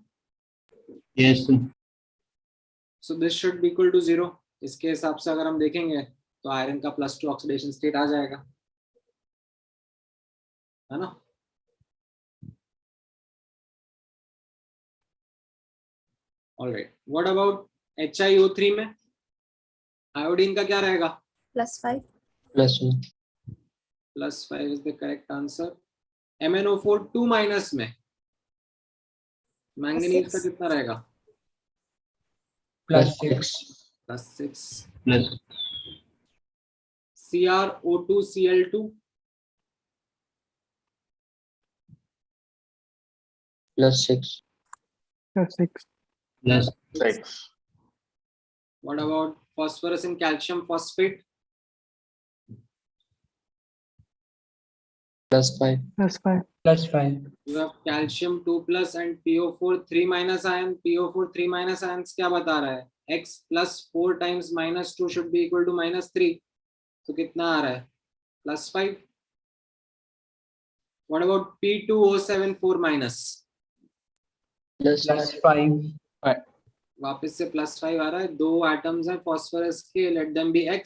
yes sir. So this should be equal to 0. इसके हिसाब से अगर हम देखेंगे तो आयरन का +2 ऑक्सीडेशन स्टेट आ जाएगा, है ना. ऑलराइट, व्हाट अबाउट HiO3 में आयोडीन का क्या रहेगा? +5. +1, +5 is the correct answer. MnO4 2- में मैंगनीज का 6. कितना रहेगा? +6. +6. Plus CrO2Cl2 +6, +6. plus What about phosphorus and calcium phosphate? +5, +5. +5. You have calcium 2+ and PO4 3- ion. PO4 3- ions क्या बता रहा है? X + 4 times -2 should be equal to -3. तो कितना आ रहा है? +5. What about P2O74 minus? Plus +5. वापस से +5 आ रहा है. 2 एटम्स हैं फॉस्फोरस के, let them be X.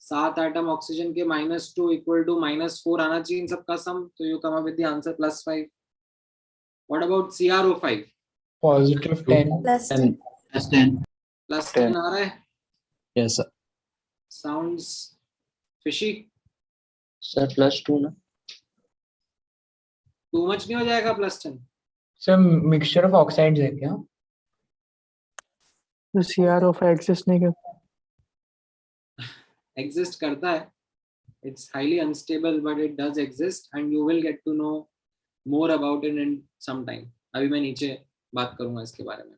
7 atom oxygen के, -2 इक्वल टू -4 आना चाहिए इन सबका सम. तो you come up with the answer +5. What about CrO5? +10. +10. +10. +10 आ रहा है. Yes, sir. Sounds fishy. sir +2 ना. Too much नहीं हो जाएगा +10? सर मिक्सचर ऑफ ऑक्साइड्स है क्या? तो CrO5 एग्जिस्ट नहीं करता. Exist करता है. It's highly unstable, but it does exist, and you will get to know more about it in some time. अभी मैं नीचे बात करूंगा इसके बारे में.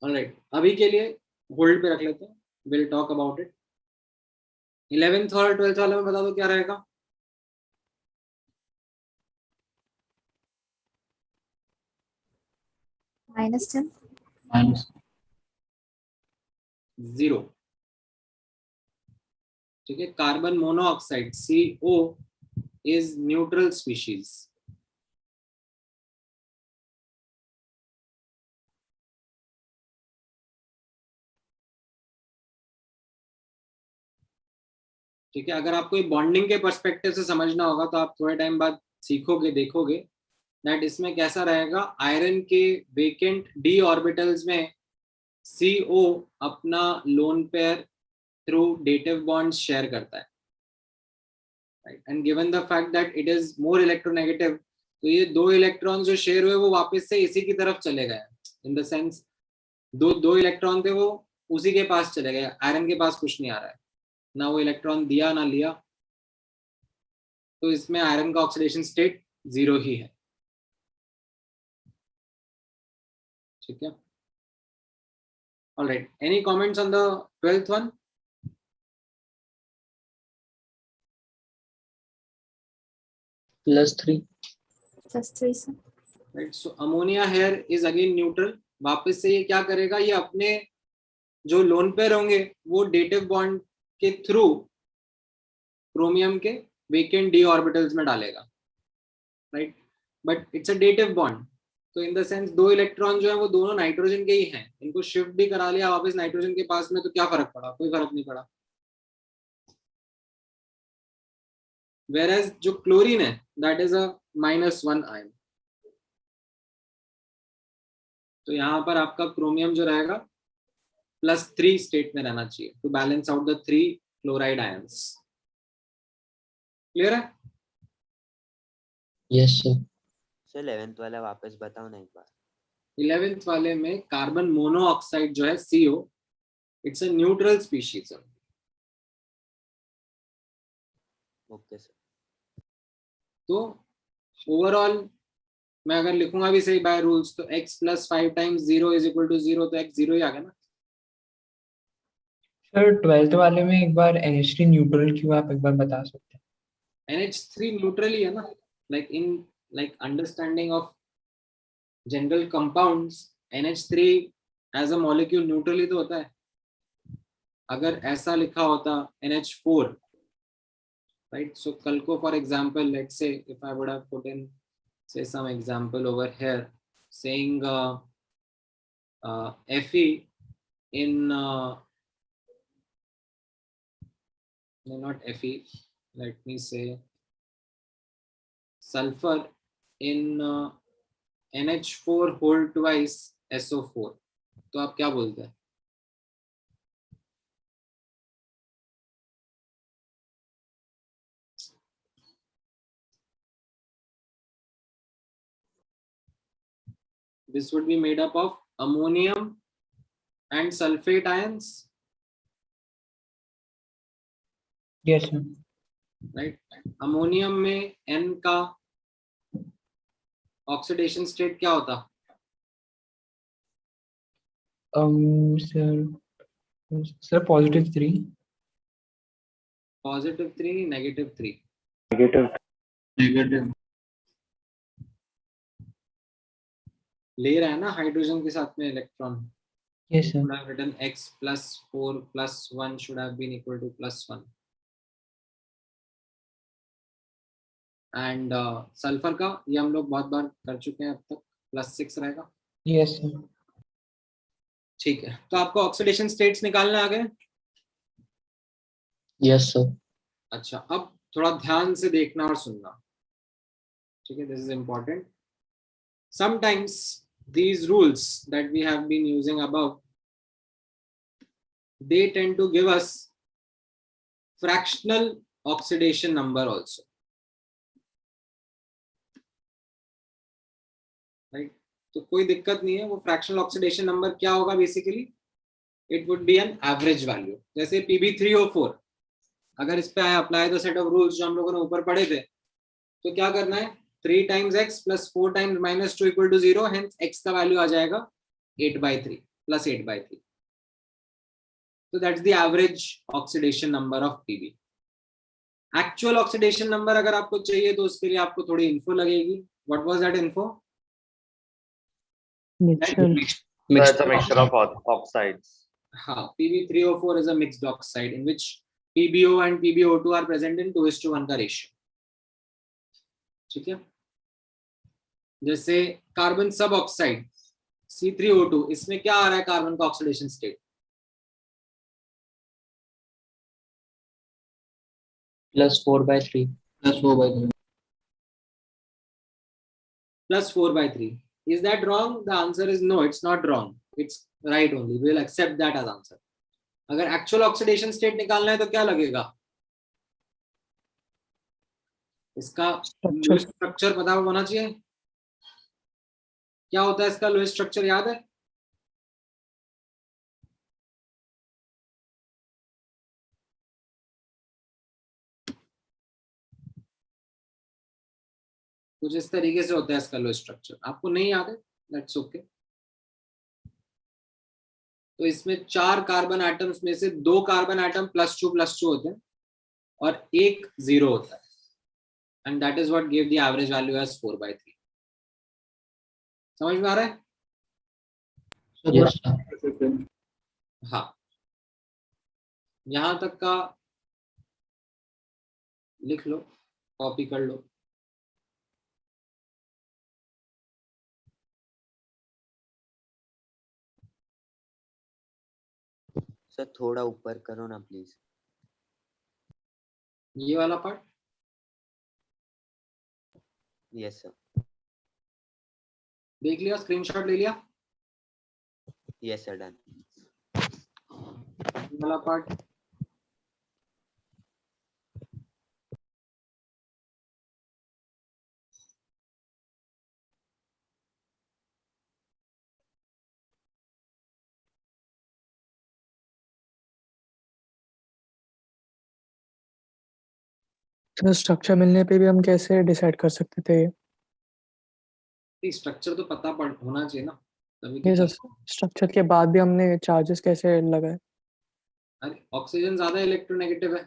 Alright, अभी के लिए होल्ड पे रख लेते हैं. We'll talk about it. 11th और 12th वाले में बता दो क्या रहेगा. -10. Minus. 0. ठीक है. Carbon monoxide CO is neutral species. ठीक है. अगर आपको बॉन्डिंग के पर्सपेक्टिव से समझना होगा तो आप थोड़े टाइम बाद सीखोगे, देखोगे दैट इसमें कैसा रहेगा. आयरन के वेकेंट d ऑर्बिटल्स में CO अपना lone pair through dative bonds share करता है. Right. And given the fact that it is more electronegative, तो ये 2 इलेक्ट्रॉन जो शेयर हुए वो वापस से इसी की तरफ चले गए. इन द सेंस दो इलेक्ट्रॉन थे वो उसी के पास चले गए. आयरन के पास कुछ नहीं आ रहा है, ना वो इलेक्ट्रॉन दिया ना लिया. तो इसमें आयरन का ऑक्सीडेशन स्टेट 0 ही है. ठीक है. Alright, any comments on the 12th one? +3. +3 sir. Right. So ammonia here is again neutral. वापस से ये क्या करेगा, ये अपने जो लोन पेयर होंगे वो डेटिव बॉन्ड के थ्रू क्रोमियम के वेकेंट d ऑर्बिटल्स में डालेगा. Right. But it's a dative bond, तो इन द सेंस 2 इलेक्ट्रॉन जो है वो दोनों नाइट्रोजन के ही हैं. इनको शिफ्ट भी करा लिया वापस नाइट्रोजन के पास में, तो क्या फर्क पड़ा? कोई फर्क नहीं पड़ा. Whereas जो क्लोरीन है दैट इज अ -1 आयन. तो यहाँ पर आपका क्रोमियम जो रहेगा +3 स्टेट में रहना चाहिए to balance out the 3 chloride ions. Clear है? Yes sir. सर 11th वाला वापस बताओ ना एक बार. 11th वाले में कार्बन मोनोऑक्साइड जो है CO, it's a neutral species. Okay sir. तो ओवरऑल मैं अगर लिखूंगा भी सही बाय रूल्स तो x + 5 × 0 = 0, तो x 0 ही आ गया ना. सर 12th वाले में एक बार NH3 न्यूट्रल क्यों, आप एक बार बता सकते हैं? NH3 न्यूट्रल ही है ना. Like understanding of general compounds, NH3 as a molecule neutral ही तो होता है. अगर ऐसा लिखा होता NH4, right? So कल को for example, let's say if I would have put in say some example over here saying Fe in no, not Fe, let me say sulfur in NH4 whole twice SO4, तो आप क्या बोलते हैं? This would be made up of ammonium and sulfate ions. Yes sir. Right. Ammonium में N का oxidation state क्या होता? Sir +3. +3, -3. Negative. ले रहा है ना हाइड्रोजन के साथ में electron. Yes sir. Should have written x + 4 + 1 should have been equal to +1. And sulphur का ये हम लोग बहुत बार कर चुके हैं अब तक, +6 रहेगा। Yes, sir. ठीक है, तो आपको ऑक्सीडेशन स्टेट्स निकालने आ गए। Yes, sir. अच्छा, अब थोड़ा ध्यान से देखना और सुनना, ठीक है, this is important. Sometimes these rules that we have been using above, they tend to give us fractional oxidation number also, right? तो कोई दिक्कत नहीं है, वो फ्रैक्शनल ऑक्सीडेशन नंबर क्या होगा basically, it would be an average value. जैसे Pb3O4, अगर इस पे आया apply the set of rules जो हम लोगों ने ऊपर पढ़े थे, तो क्या करना है, 3 times x plus 4 times -2 equal to 0, hence x का वैल्यू आ जाएगा 8/3 plus 8/3। So that's the average oxidation number of Pb. Actual oxidation number अगर आपको चाहिए तो उसके लिए आपको थोड़ी info लगेगी। What was that info? Mixture. It's a mixture of oxides. हाँ, Pb3O4 is a mixed oxide in which PbO and PbO2 are present in 2:1 का ratio, ठीक है। जैसे कार्बन सब ऑक्साइड C3O2, इसमें क्या आ रहा है कार्बन का oxidation state, +4/3. +4/3. Is that wrong? The answer is no, it's not wrong, it's right only. We will accept that as answer. अगर एक्चुअल ऑक्सीडेशन स्टेट निकालना है तो क्या लगेगा, इसका स्ट्रक्चर पता होना चाहिए। क्या होता है इसका लोएस्ट स्ट्रक्चर, याद है? कुछ इस तरीके से होता है इसका लोएस्ट स्ट्रक्चर, आपको नहीं याद है, दैट्स ओके। तो इसमें 4 कार्बन एटम्स में से 2 कार्बन एटम +2 होते हैं और 1 0 होता है, and that is what give the average value as 4/3। समझ में आ रहा है? Yes. हाँ, यहां तक का लिख लो, कॉपी कर लो। सर थोड़ा ऊपर करो ना प्लीज। ये वाला पार्ट, यस सर। देख लिया, स्क्रीनशॉट ले लिया, यस सर, डन। ये वाला पार्ट, तो स्ट्रक्चर मिलने पे भी हम कैसे डिसाइड कर सकते थे ये? स्ट्रक्चर तो पता होना चाहिए ना, तभी ये तो। स्ट्रक्चर के बाद भी हमने चार्जेस कैसे लगाए? अरे ऑक्सीजन ज्यादा इलेक्ट्रोनेगेटिव है,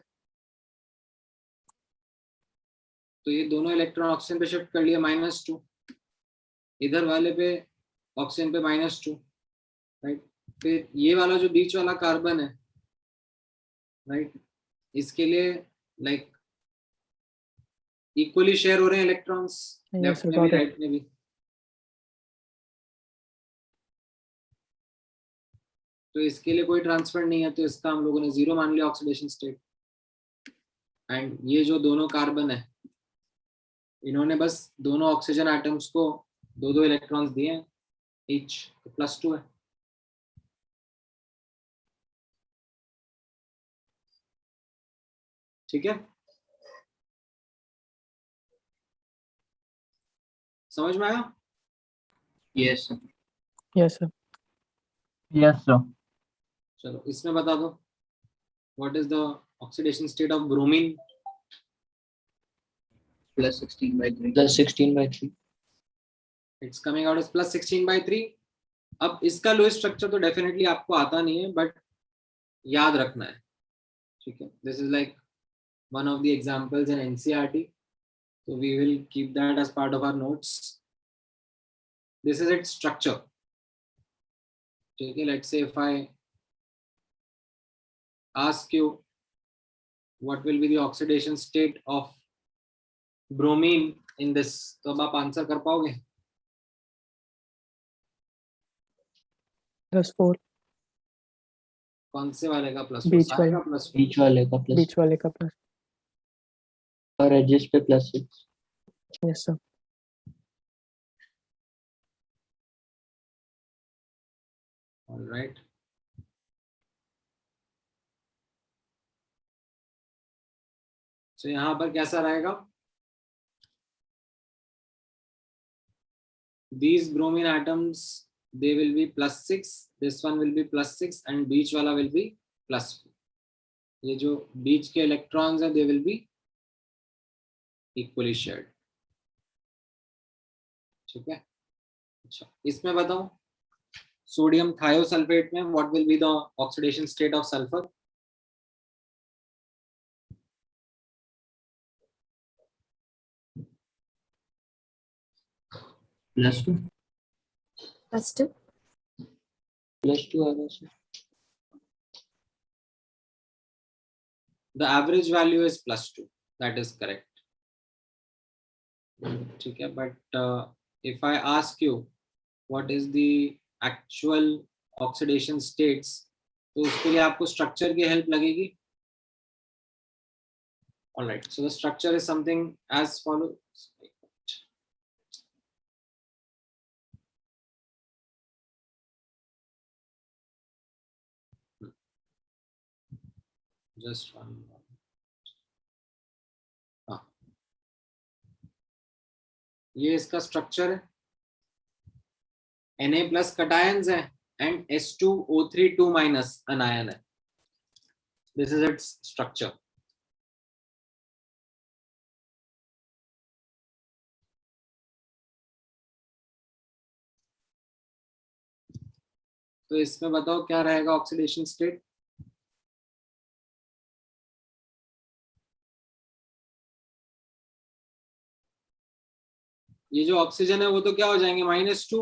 तो ये दोनों इलेक्ट्रॉन ऑक्सीजन पे शिफ्ट कर लिया -2, इधर वाले पे ऑक्सीजन पे -2, राइट। फिर ये वाला जो बीच वाला कार्बन है, राइट, इसके लिए लाइक इक्वली शेयर हो रहे हैं इलेक्ट्रॉन्स, लेफ्ट में भी राइट में भी। तो इसके लिए कोई ट्रांसफर नहीं है, तो इसका हम लोगों ने 0 मान लिया ऑक्सीडेशन स्टेट। एंड ये जो दोनों कार्बन है, इन्होंने बस दोनों ऑक्सीजन एटम्स को 2 इलेक्ट्रॉन्स दिए हैं ईच, तो +2 है। ठीक है, समझ में आया? Yes, sir. Yes sir. Yes, sir. चलो इसमें बता दो, what is the oxidation state of bromine? +16/3. +16/3. It's coming out as +16/3। अब इसका लोएस्ट स्ट्रक्चर तो डेफिनेटली आपको आता नहीं है, बट याद रखना है, ठीक है। This is like one of the examples in NCERT, so we will keep that as part of our notes. This is its structure. Okay, let's say if I ask you what will be the oxidation state of bromine in this, तो अब आप answer कर पाओगे? +4 कौन से वाले का +4? बीच सारे वाला। का +4? बीच वाले का प्लस बीच वाले का प्लस। और एडजस्ट पे +6. Yes sir. ऑलराइट, तो यहाँ पर कैसा रहेगा? These bromine atoms, they will be +6, this one will be +6 and बीच वाला will be +4. ये जो बीच के इलेक्ट्रॉन्स हैं, they will be equally shared. ठीक है, अच्छा इसमें बताओ, सोडियम थायोसल्फेट में what will be the oxidation state of sulfur? +2. +2. +2 आ रहा sir. The average value is +2. That is correct. ठीक है, but if I ask you what is the actual oxidation states, तो उसके लिए आपको structure की help लगेगी. All right, so the structure is something as follows. Just one moment. हाँ, ये इसका स्ट्रक्चर है. Na+ कटायंस है and H2O3 2- अनायन है. This is its structure. तो इसमें बताओ क्या रहेगा ऑक्सीडेशन स्टेट? ये जो ऑक्सीजन है वो तो क्या हो जाएंगे? -2.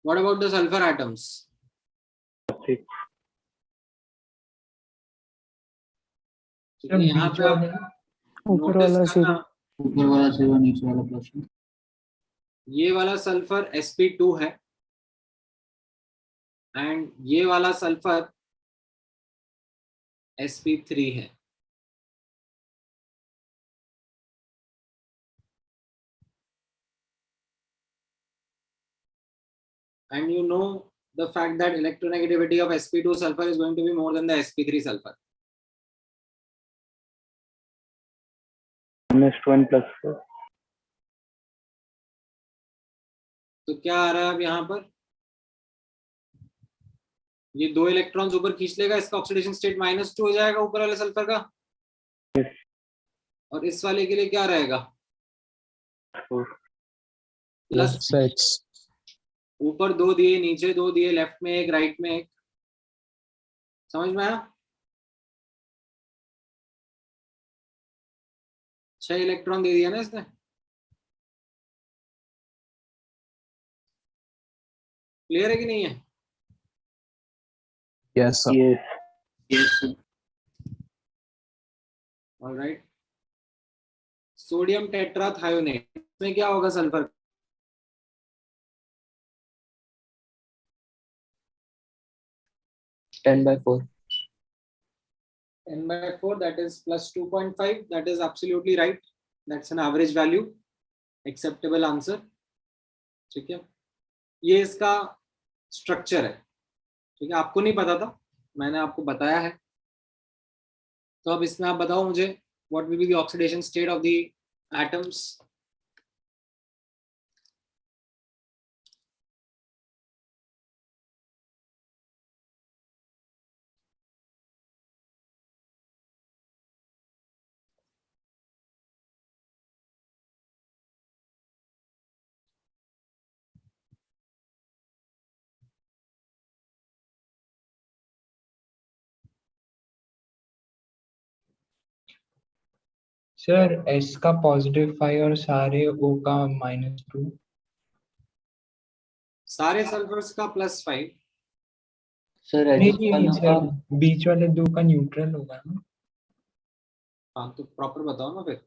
What about the sulfur atoms? ठीक है, यहाँ पे आप ऊपर notice वाला करना, 0। ऊपर वाला 0, नीचे वाला +2. ये वाला सल्फर sp2 है एंड ये वाला सल्फर sp3 है. And you know the fact that electronegativity of sp2 sulfur is going to be more than the sp3 sulfur. -1 +4. तो क्या आ रहा है अब यहाँ पर? ये 2 इलेक्ट्रॉन्स ऊपर खींच लेगा, इसका ऑक्सीडेशन स्टेट -2 हो जाएगा ऊपर वाले सल्फर का. और इस वाले के लिए क्या रहेगा? +6 ऊपर 2 दिए, नीचे 2 दिए, लेफ्ट में 1, राइट में 1. समझ में आया? 6 इलेक्ट्रॉन दे दिया ना इसने. क्लियर है कि नहीं है? Yes sir. Yes, sir. Alright, sodium tetrathionate में क्या होगा sulphur? Ten by four. 10/4, that is +2.5. That is absolutely right. That's an average value. Acceptable answer. ठीक है, ये इसका स्ट्रक्चर है. ठीक है, आपको नहीं पता था, मैंने आपको बताया है. तो अब इसमें आप बताओ मुझे, what will be the oxidation state of the atoms? Sir S का +5 और सारे O का -2. सारे सल्फर्स का +5. सर नहीं एडजस्ट नहीं वाला का सर, बीच वाले 2 का न्यूट्रल होगा ना. हाँ तो प्रॉपर बताओ ना फिर।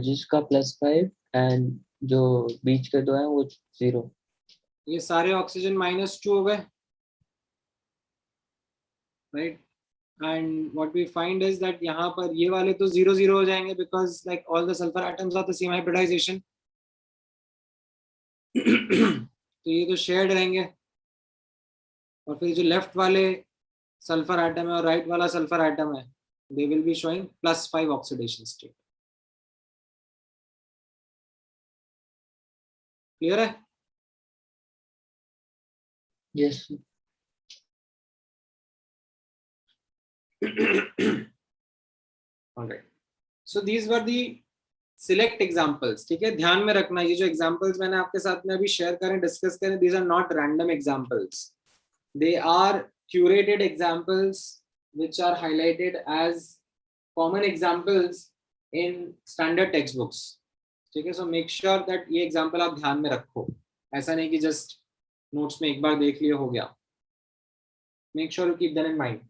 जिसका +5 एंड जो बीच के दो हैं वो 0. ये सारे ऑक्सीजन -2 हो गए, right. And what we find is that यहाँ पर ये वाले तो 0 0 हो जाएंगे because like all the sulphur atoms are the same hybridization. तो ये तो शेयर्ड रहेंगे, और फिर जो लेफ्ट वाले सल्फर एटम है और राइट वाला सल्फर एटम है, they will be showing +5 oxidation state. Clear है? Yes. Alright. So these were the select examples. ठीक है, ध्यान में रखना ये जो examples मैंने आपके साथ में अभी शेयर करें, डिस्कस करें, these are not random examples. They are curated examples which are highlighted as common examples in standard textbooks. ठीक है, so make sure that ये example आप ध्यान में रखो, ऐसा नहीं कि just notes में एक बार देख लिए हो गया. Make sure you keep them in mind.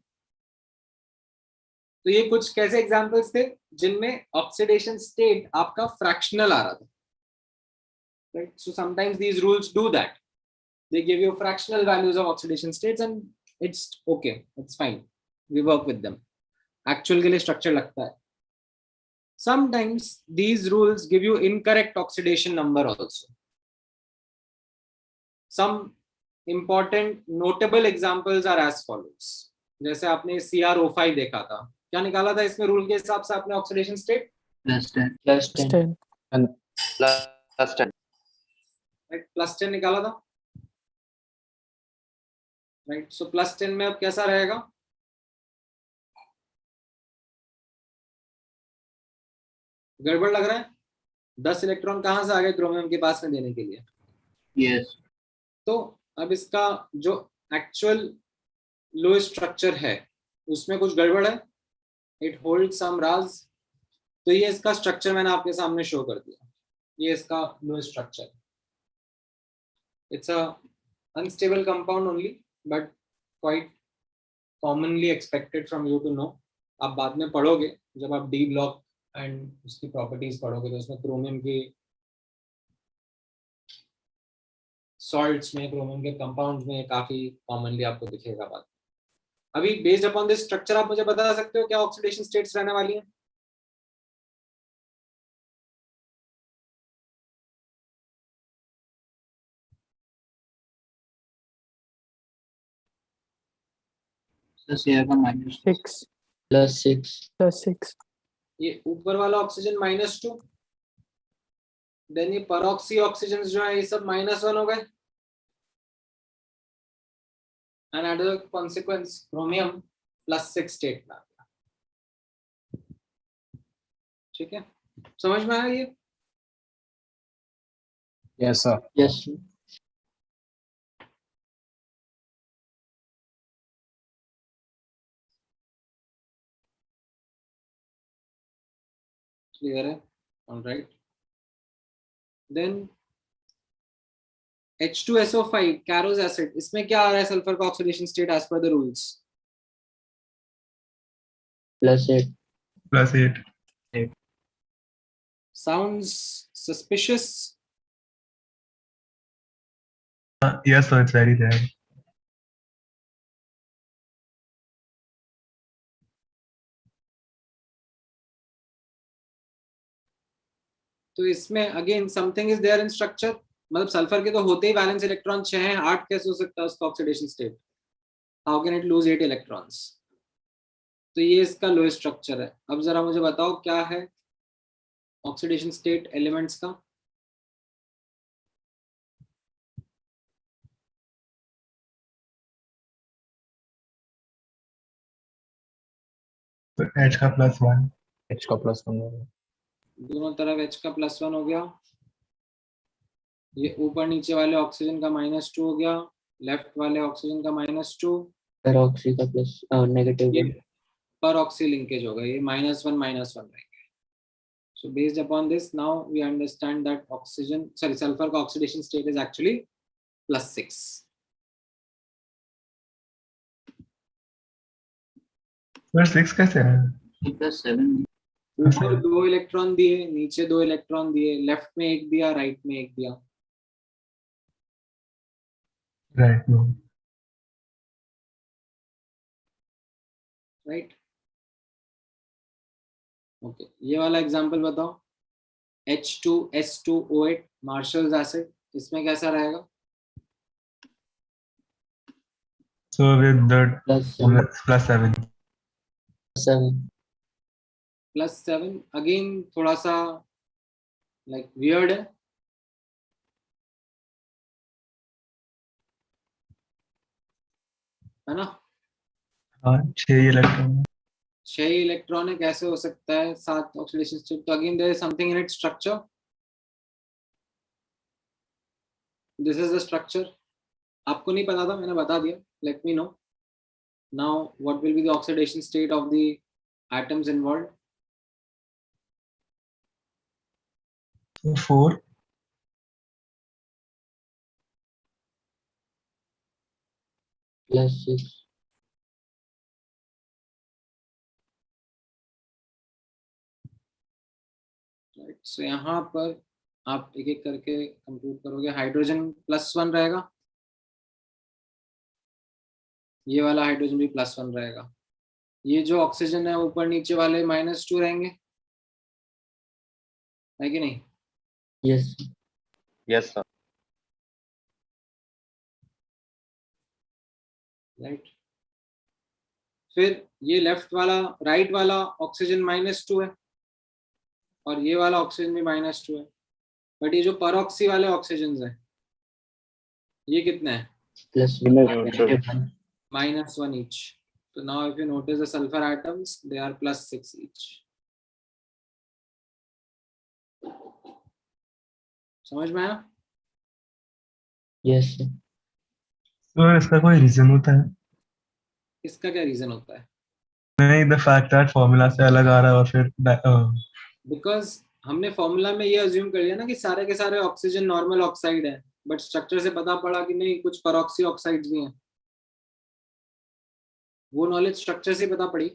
तो ये कुछ कैसे एग्जांपल्स थे जिनमें ऑक्सीडेशन स्टेट आपका फ्रैक्शनल आ रहा था, right? So sometimes these rules do that, they give you fractional values of oxidation states and it's okay, it's fine, we work with them, actual के लिए स्ट्रक्चर लगता है. Sometimes these rules give you incorrect oxidation number also. Some important notable examples are as follows. जैसे आपने CrO5 देखा था, क्या निकाला था इसमें रूल के हिसाब से आपने ऑक्सीडेशन स्टेट? +10. +10. +10. राइट, +10 निकाला था, राइट. सो +10 में अब कैसा रहेगा? गड़बड़ लग रहा है? 10 इलेक्ट्रॉन कहां से आ गए क्रोमियम के पास में देने के लिए? Yes. तो अब इसका जो एक्चुअल लो स्ट्रक्चर है उसमें कुछ गड़बड़ है, इट होल्ड सम राज. तो ये इसका स्ट्रक्चर मैंने आपके सामने शो कर दिया, ये इसका लो structure. It's a unstable compound only but quite commonly expected from you to know. आप बाद में पढ़ोगे जब आप डी ब्लॉक एंड उसकी प्रॉपर्टीज पढ़ोगे तो उसमें क्रोमियम की सॉल्ट्स में, क्रोमियम के कंपाउंड्स में काफी कॉमनली आपको दिखेगा बात. अभी बेस्ड अपॉन दिस स्ट्रक्चर आप मुझे बता सकते हो क्या ऑक्सीडेशन स्टेट्स रहने वाली हैं? So CR का -6. 6 +6. +6. ये ऊपर वाला ऑक्सीजन -2, देन ये परऑक्सी ऑक्सीजन जो है ये सब -1 हो गए, and at the consequence chromium +6 state में आ गया. ठीक है, समझ में आया ये? Yes, sir. Yes. क्लियर है? Alright. Then H2SO5 Caro's acid, इसमें क्या आ रहा है सल्फर का oxidation state as per the rules? +8. +8. Sounds suspicious. Yes, sir, it's very rare. तो इसमें again something is there in structure, मतलब सल्फर के तो होते ही वैलेंस इलेक्ट्रॉन 6 हैं, 8 कैसे हो सकता है उसका oxidation state? How can it lose 8 electrons? तो ये इसका लो स्ट्रक्चर है. अब जरा मुझे बताओ क्या है ऑक्सीडेशन स्टेट एलिमेंट्स का? So H का +1. H का +1 होगा. दोनों तरफ H का +1 हो गया, ये ऊपर नीचे वाले ऑक्सीजन का -2 हो गया, लेफ्ट वाले ऑक्सीजन का -2, Peroxy का -1. ये पर ऑक्सी लिंकेज होगा, ये -1 रहेंगे. So based upon this, now we understand that sulfur का oxidation state is actually +6. Sir, 6 कैसे है? +7 ऊपर 2 इलेक्ट्रॉन दिए, नीचे 2 इलेक्ट्रॉन दिए, लेफ्ट में एक दिया, राइट में एक दिया. Right. No. राइट. ओके, ये वाला एग्जांपल बताओ. H2S2O8 मार्शल्स एसिड, इसमें कैसा रहेगा? So with the +7. +7. 7. +7. अगेन थोड़ा सा लाइक वियर्ड है ना? हाँ 6 इलेक्ट्रॉन. 6 इलेक्ट्रॉन कैसे हो सकता है 7 ऑक्सीडेशन स्टेट? तो again there is something in its structure. This is the structure. आपको नहीं पता था, मैंने बता दिया. Let me know now what will be the oxidation state of the atoms involved. So 4. +6. Right. So यहाँ पर आप एक एक करके कंप्यूट करोगे. हाइड्रोजन +1 रहेगा, ये वाला हाइड्रोजन भी +1 रहेगा. ये जो ऑक्सीजन है ऊपर नीचे वाले -2 रहेंगे, है कि नहीं? Yes. Yes, sir. राइट. फिर ये लेफ्ट वाला, राइट वाला ऑक्सीजन -2 है और ये वाला ऑक्सीजन भी -2 है. बट ये जो परऑक्सी वाले ऑक्सीजन है ये कितने हैं? +1. -1 each. So now if you notice the sulfur atoms, they are +6 each. समझ में आया? Yes. So इसका कोई रीजन होता है? इसका क्या रीजन होता है? नहीं, the fact that फॉर्मूला से अलग आ रहा है और फिर बिकॉज हमने फॉर्मूला में ये अज्यूम कर लिया ना कि सारे के सारे ऑक्सीजन नॉर्मल ऑक्साइड है, बट स्ट्रक्चर से पता पड़ा कि नहीं, कुछ परऑक्सी ऑक्साइड्स भी हैं. वो नॉलेज स्ट्रक्चर से पता पड़ी.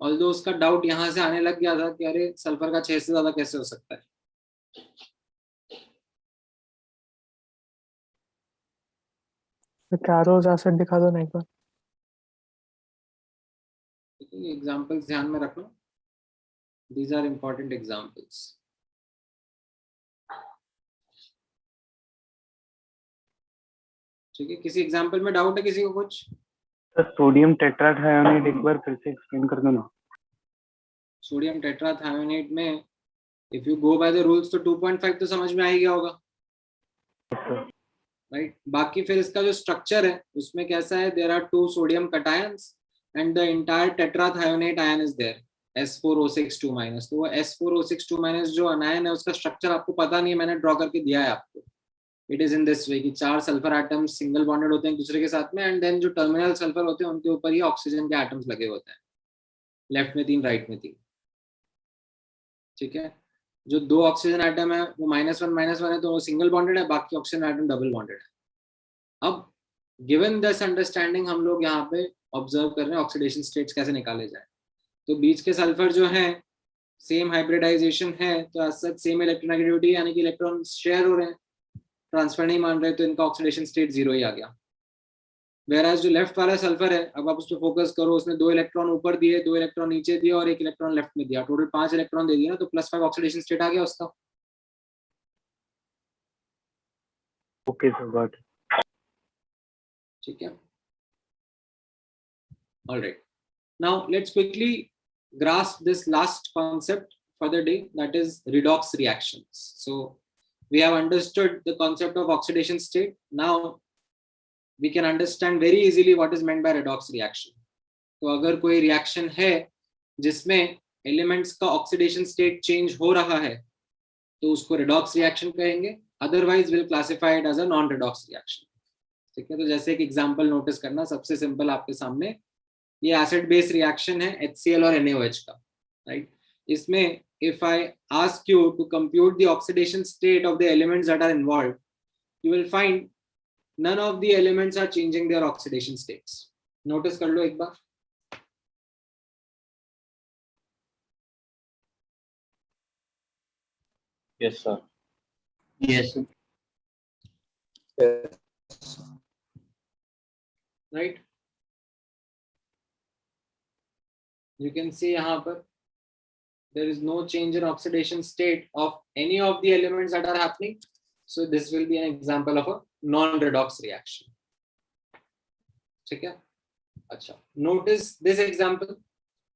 ऑल्दो उसका डाउट यहाँ से आने लग गया था कि अरे सल्फर का 6 से ज्यादा कैसे हो सकता है. तो कैरोज एसिड दिखा दो ना एक बार. एग्जाम्पल्स ध्यान में रखना. These are important examples. ठीक है, किसी एग्जाम्पल में डाउट है किसी को कुछ? सोडियम टेट्राथायोनाइड एक बार फिर से एक्सप्लेन कर दो ना. सोडियम टेट्राथायोनेट में if you go by the rules तो 2.5 तो समझ में आ ही गया होगा, राइट? बाकी फिर इसका जो स्ट्रक्चर है उसमें कैसा है, there are 2 sodium cations and the entire tetrathionate ion is there, S4O6 2-. तो वो S4O6 2- जो अनायन है उसका स्ट्रक्चर आपको पता नहीं है, मैंने ड्रॉ करके दिया है आपको. It is in this way कि 4 सल्फर एटम्स सिंगल बॉन्डेड होते हैं एक दूसरे के साथ में, एंड देन जो टर्मिनल सल्फर होते हैं उनके ऊपर ये ऑक्सीजन के एटम्स लगे होते हैं. लेफ्ट में 3, राइट में 3. ठीक है. जो 2 ऑक्सीजन एटम है वो -1 है तो वो सिंगल बॉन्डेड है, बाकी ऑक्सीजन एटम डबल बॉन्डेड है. अब गिवन दिस अंडरस्टैंडिंग हम लोग यहाँ पे ऑब्जर्व कर रहे हैं ऑक्सीडेशन स्टेट्स कैसे निकाले जाए. तो बीच के सल्फर जो है सेम हाइब्रिडाइजेशन है, तो एज सच सेम इलेक्ट्रोनेगेटिविटी यानी कि इलेक्ट्रॉन शेयर हो रहे हैं, ट्रांसफर नहीं मान रहे, तो इनका ऑक्सीडेशन स्टेट 0 ही आ गया. वेराज जो लेफ्ट वाला सल्फर है, अब आप उस पर फोकस करो, उसने 2 इलेक्ट्रॉन ऊपर दिए, 2 इलेक्ट्रॉन नीचे दिए और 1 इलेक्ट्रॉन लेफ्ट में दिया, टोटल 5 इलेक्ट्रॉन दे दिया ना, तो +5 ऑक्सीडेशन स्टेट आ गया उसका. Okay sir, got. ठीक है. Alright, now let's quickly grasp this last concept for the day, that is redox reactions. So we have understood the concept of oxidation state. Now we can understand very easily what is meant by redox reaction. तो अगर कोई reaction है जिसमें elements का oxidation state change हो रहा है तो उसको रिडॉक्स रिएक्शन कहेंगे, otherwise will classify it as a non redox reaction. ठीक है. तो जैसे एक एग्जांपल नोटिस करना, सबसे सिंपल आपके सामने ये एसिड बेस रिएक्शन है HCl और NaOH का, राइट? इसमें if I ask you to compute the oxidation state of the elements that are involved, you will find none of the elements are changing their oxidation states. Notice कर लो एक बार. Yes, sir. Yes, sir. right? You can see यहाँ पर there is no change in oxidation state of any of the elements that are happening. So this will be an example of a non-redox reaction. ठीक है? अच्छा. Notice this example.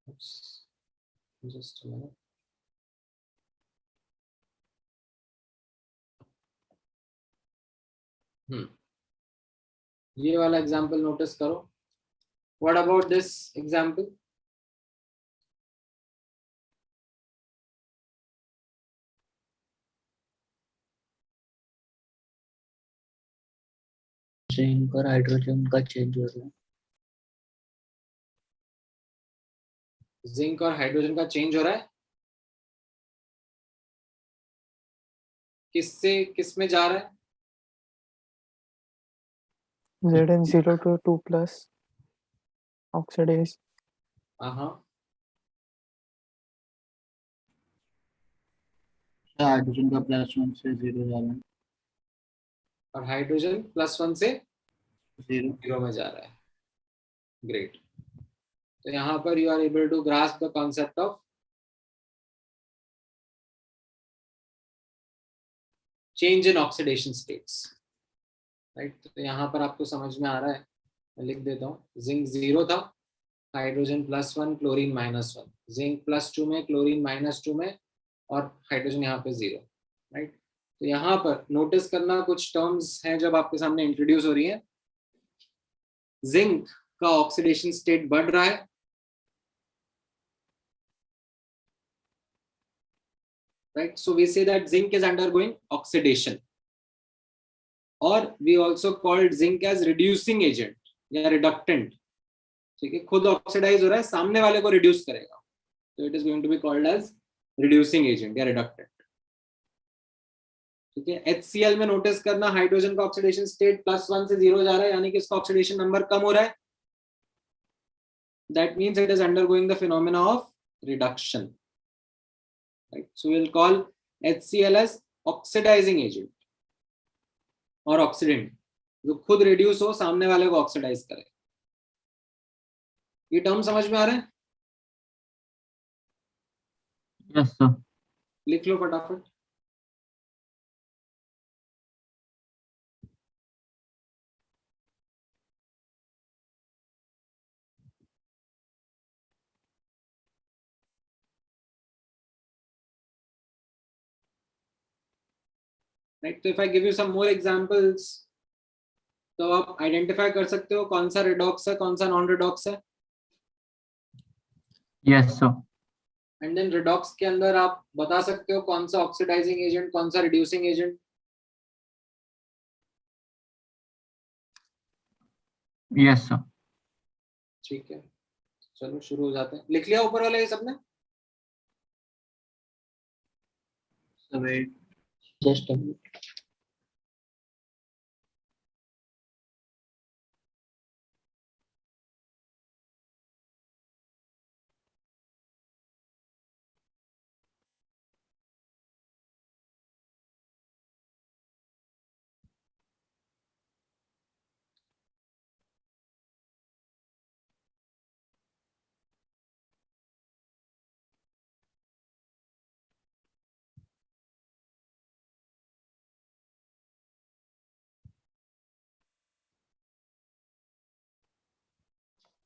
Oops. Just a minute. ये वाला example notice करो. What about this example? Zinc और hydrogen का change हो रहा है. जिंक और हाइड्रोजन का चेंज हो रहा है. किससे किस में जा रहा है? Zn0 to 2 plus oxidase. हाँ. हाइड्रोजन का +1 से 0 जा रहा है. और हाइड्रोजन +1 से 0. 0 में जा रहा है. ग्रेट. तो यहाँ पर you are able to grasp the concept of change in oxidation states, right. तो यहाँ पर आपको समझ में आ रहा है. मैं लिख देता हूँ. जिंक 0 था, हाइड्रोजन +1, क्लोरीन -1. जिंक +2 में, क्लोरीन -2 में, और हाइड्रोजन यहाँ पे 0, राइट. तो यहाँ पर नोटिस करना कुछ टर्म्स हैं जब आपके सामने इंट्रोड्यूस हो रही है. जिंक का ऑक्सीडेशन स्टेट बढ़ रहा है, right? So we say that zinc is undergoing oxidation, or we also called zinc as reducing agent या reductant. ठीक है, खुद ऑक्सीडाइज हो रहा है, सामने वाले को रिड्यूस करेगा, तो it is going to be called as reducing agent या रिडक्टेंट. ठीक है. HCl में नोटिस करना, हाइड्रोजन का ऑक्सीडेशन स्टेट +1 से 0 जा रहा है, यानी कि इसका ऑक्सीडेशन नंबर कम हो रहा है. That means it is undergoing the phenomena of reduction. Right? So we'll call HCl as oxidizing agent और oxidant, जो खुद reduce हो, सामने वाले को oxidize करे. ये टर्म समझ में आ रहा है? Yes, sir. लिख लो फटाफट. Right? तो if I give you some more examples, तो आप आइडेंटिफाई कर सकते हो कौन सा रिडॉक्स है, कौन सा नॉन रिडॉक्स है. Yes, sir. And then redox के अंदर आप बता सकते हो कौन सा ऑक्सीडाइजिंग एजेंट, कौन सा रिड्यूसिंग एजेंट. Yes, sir. ठीक है, चलो शुरू हो जाते हैं. लिख लिया ऊपर वाले ये सबने? So wait. Just a minute.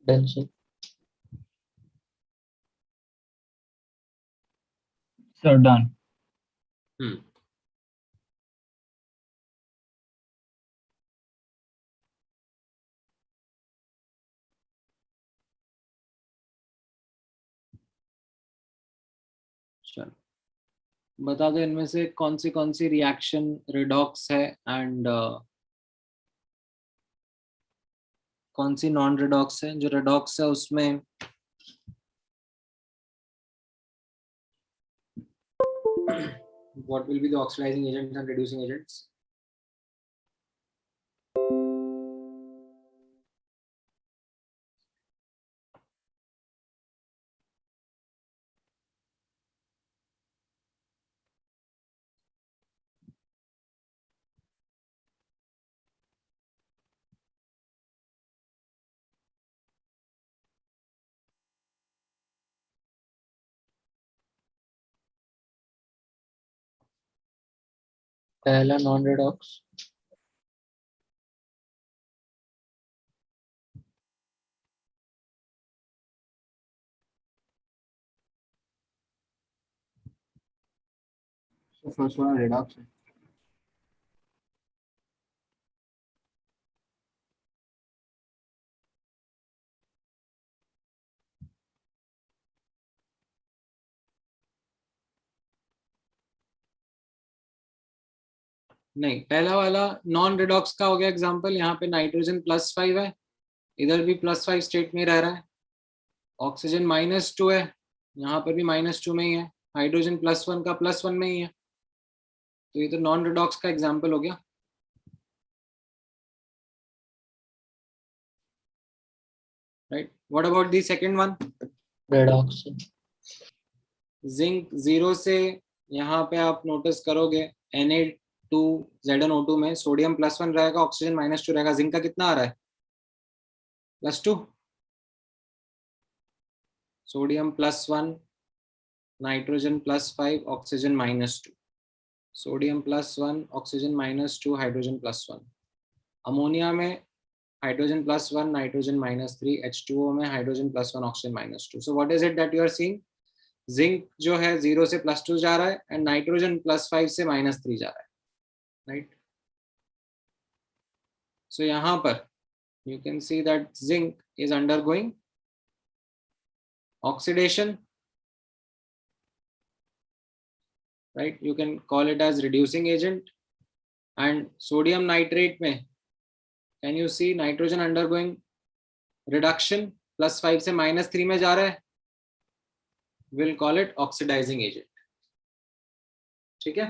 Done, sir. Sir, done. चलो बता दो इनमें से कौन सी रिएक्शन रिडॉक्स है एंड कौन सी नॉन रिडॉक्स है. जो रिडॉक्स है उसमें what will be the oxidizing agents and reducing agents? पहला non redox, So first one redox है. नहीं, पहला वाला नॉन रिडॉक्स का हो गया एग्जांपल. यहाँ पे नाइट्रोजन +5 है, इधर भी +5 स्टेट में रह रहा है. ऑक्सीजन -2 है, यहाँ पर भी -2 में ही है. हाइड्रोजन +1 का +1 में ही है. तो ये तो नॉन रिडॉक्स का एग्जांपल हो गया. Right. What about the second one? Redox. Zinc 0 से यहाँ पे आप नोटिस करोगे Na2ZnO2 में सोडियम +1 रहेगा, ऑक्सीजन -2 रहेगा. जिंक का कितना आ रहा है? +2. Sodium +1, nitrogen +5, oxygen -2. Sodium +1, oxygen -2, hydrogen +1. Ammonia में हाइड्रोजन +1, नाइट्रोजन -3, H2O में hydrogen +1, oxygen -2. So what is it that you are seeing? Zinc जो है 0 से +2 जा रहा है एंड नाइट्रोजन +5 से -3 जा रहा है. राइट. सो यहाँ पर you can see that zinc is undergoing oxidation. Right, you can call it as reducing agent. And sodium nitrate में can you see nitrogen undergoing reduction, +5 से -3 में जा रहा है. We'll call it oxidizing agent. ठीक है.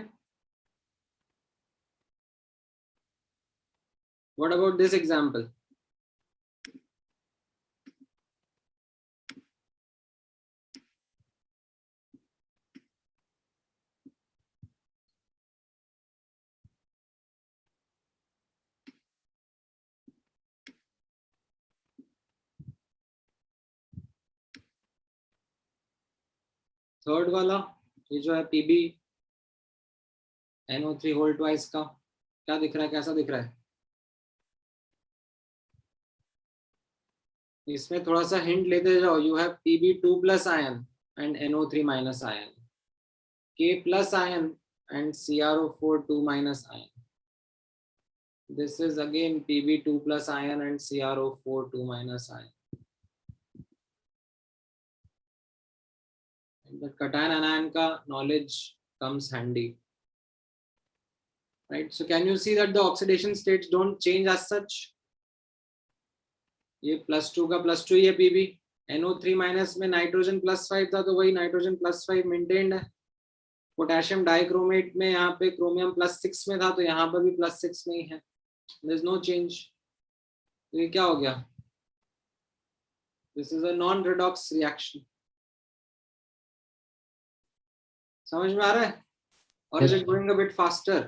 What about this example? Third वाला ये जो है Pb NO3 होल ट्वाइस का क्या दिख रहा है, कैसा दिख रहा है? इसमें थोड़ा सा हिंट लेते जाओ. You have Pb2+ ion and NO3- ion, K+ ion and CrO4 2- ion. This is again Pb2+ ion and CrO4 2- ion. The cation anion का knowledge comes handy. Right. So can you see that the oxidation states don't change as such? ये +2 का +2 ही है Pb. NO3- में nitrogen +5 था तो वही nitrogen +5 maintained है. Potassium dichromate में यहाँ पे क्रोमियम +6 में था तो यहाँ पर भी +6 में ही है. There is no change. तो ये क्या हो गया? This is a non-redox reaction. समझ में आ रहा है? Or is it going a bit faster?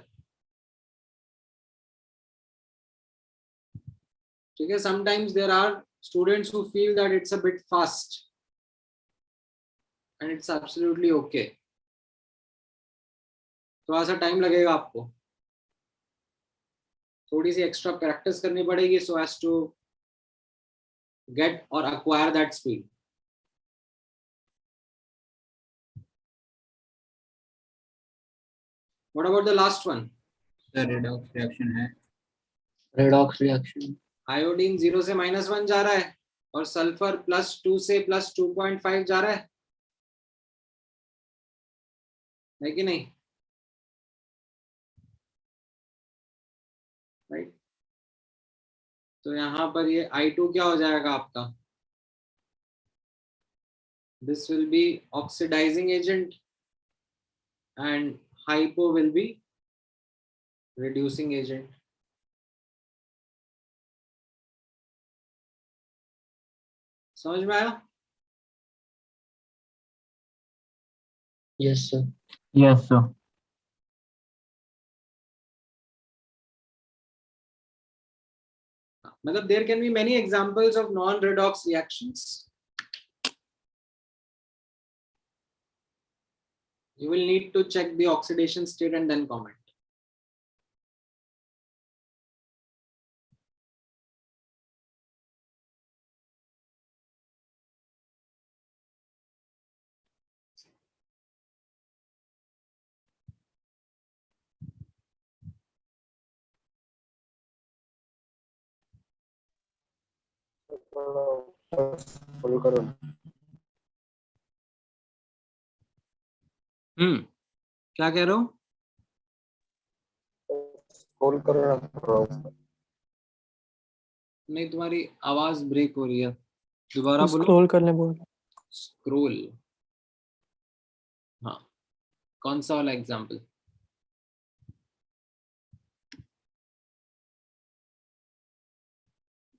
ठीक है. Sometimes there are students who feel that it's a bit fast, and it's absolutely okay. थोड़ा सा टाइम लगेगा आपको, थोड़ी सी एक्स्ट्रा प्रैक्टिस करनी पड़ेगी so as to get or acquire that speed. What about the last one? The redox reaction है. Redox reaction. Iodine 0 से -1 जा रहा है और सल्फर +2 से +2.5 जा रहा है कि नहीं? राइट. तो यहाँ पर ये I2 क्या हो जाएगा आपका? This will be oxidizing agent and hypo will be reducing agent. समझ में आया? Yes sir. Yes, sir. मतलब there can be many examples of non-redox reactions. You will need to check the oxidation state and then comment. Scroll करो ना। क्या कह रहे हो? स्क्रॉल करो ना थोड़ा ऊपर। नहीं, तुम्हारी आवाज ब्रेक हो रही है, दोबारा बोलो। स्क्रॉल करने बोल। स्क्रोल, हाँ, कौन सा वाला एग्जाम्पल?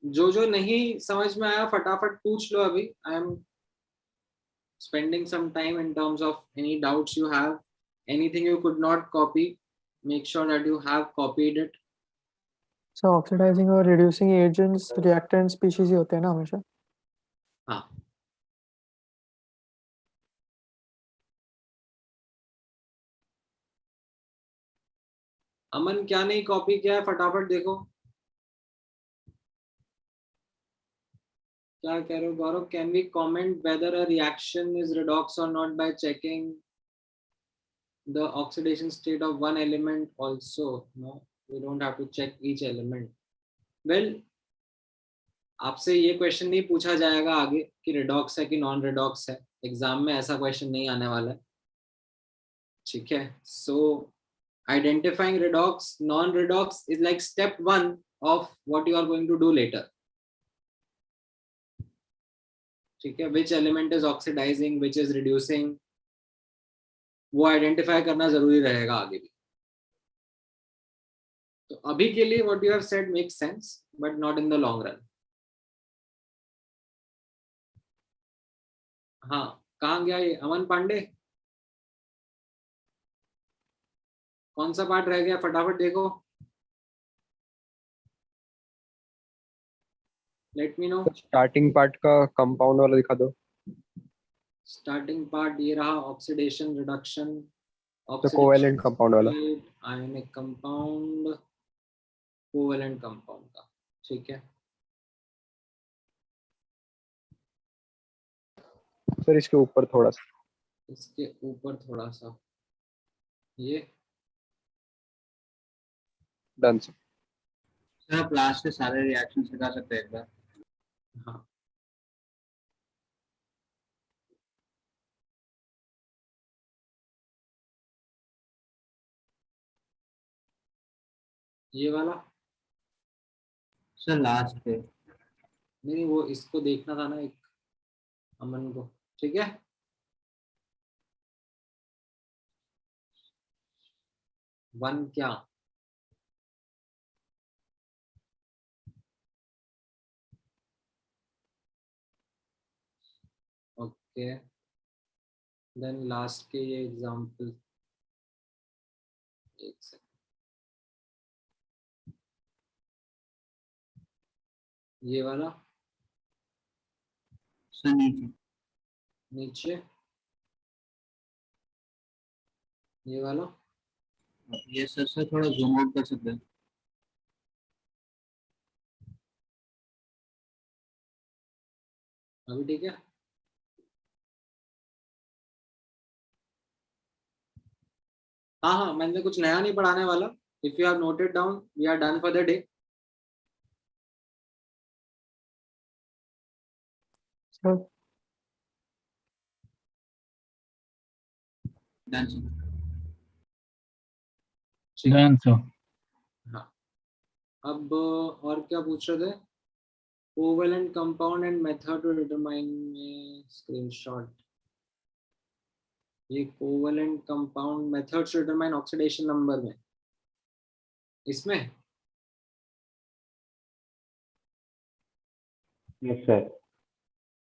जो नहीं समझ में आया फटाफट पूछ लो अभी. I am spending some time in terms of any doubts you have, anything you could not copy, make sure that you have copied it. So oxidizing और reducing agents reactant species ही होते हैं ना हमेशा? हाँ, अमन क्या नहीं कॉपी किया है, फटाफट देखो. क्या कह रहे हो Gaurav? Can we comment whether a reaction is redox or not by checking the oxidation state of one element also? No, we don't have to check each element. Well, आपसे ये क्वेश्चन नहीं पूछा जाएगा आगे कि रिडॉक्स है कि नॉन रिडॉक्स है. एग्जाम में ऐसा क्वेश्चन नहीं आने वाला है, ठीक है? So identifying redox, non redox is like step 1 of what you are going to do later. ठीक है, which element is oxidizing, which is reducing, वो आइडेंटिफाई करना जरूरी रहेगा आगे भी. तो अभी के लिए what you have said makes sense, but not in the long run. हाँ, कहाँ गया ये अमन पांडे? कौन सा पार्ट रह गया, फटाफट देखो. Late me no. Starting part का कंपाउंड वाला दिखा दो। स्टार्टिंग पार्ट ये रहा, ऑक्सीडेशन, रिडक्शन, तो कोवेलेंट कंपाउंड वाला। आयनिक कंपाउंड, कोवेलेंट कंपाउंड का, ठीक है? सर इसके ऊपर थोड़ा सा, इसके ऊपर थोड़ा सा, ये डन सर। सर आप लास्ट के सारे रिएक्शन दिखा सकते हैं एक बार? हाँ, ये वाला सर लास्ट पे। नहीं, वो इसको देखना था ना, एक अमन को, ठीक है? वन क्या? ओके, देन लास्ट के ये एग्जांपल, एक सेकंड, ये वाला सर नीचे। नीचे, ये वाला, ये सर थोड़ा जूम आउट कर सकते हैं? अभी ठीक है? हाँ हाँ, मैंने कुछ नया नहीं पढ़ाने वाला. If you have noted down, we are done for the day. Sir done sir. Done, sir. हाँ, अब और क्या पूछ रहे थे? Covalent compound and method to determine, screenshot. ये covalent compound method to determine oxidation number में, इसमें यस सर।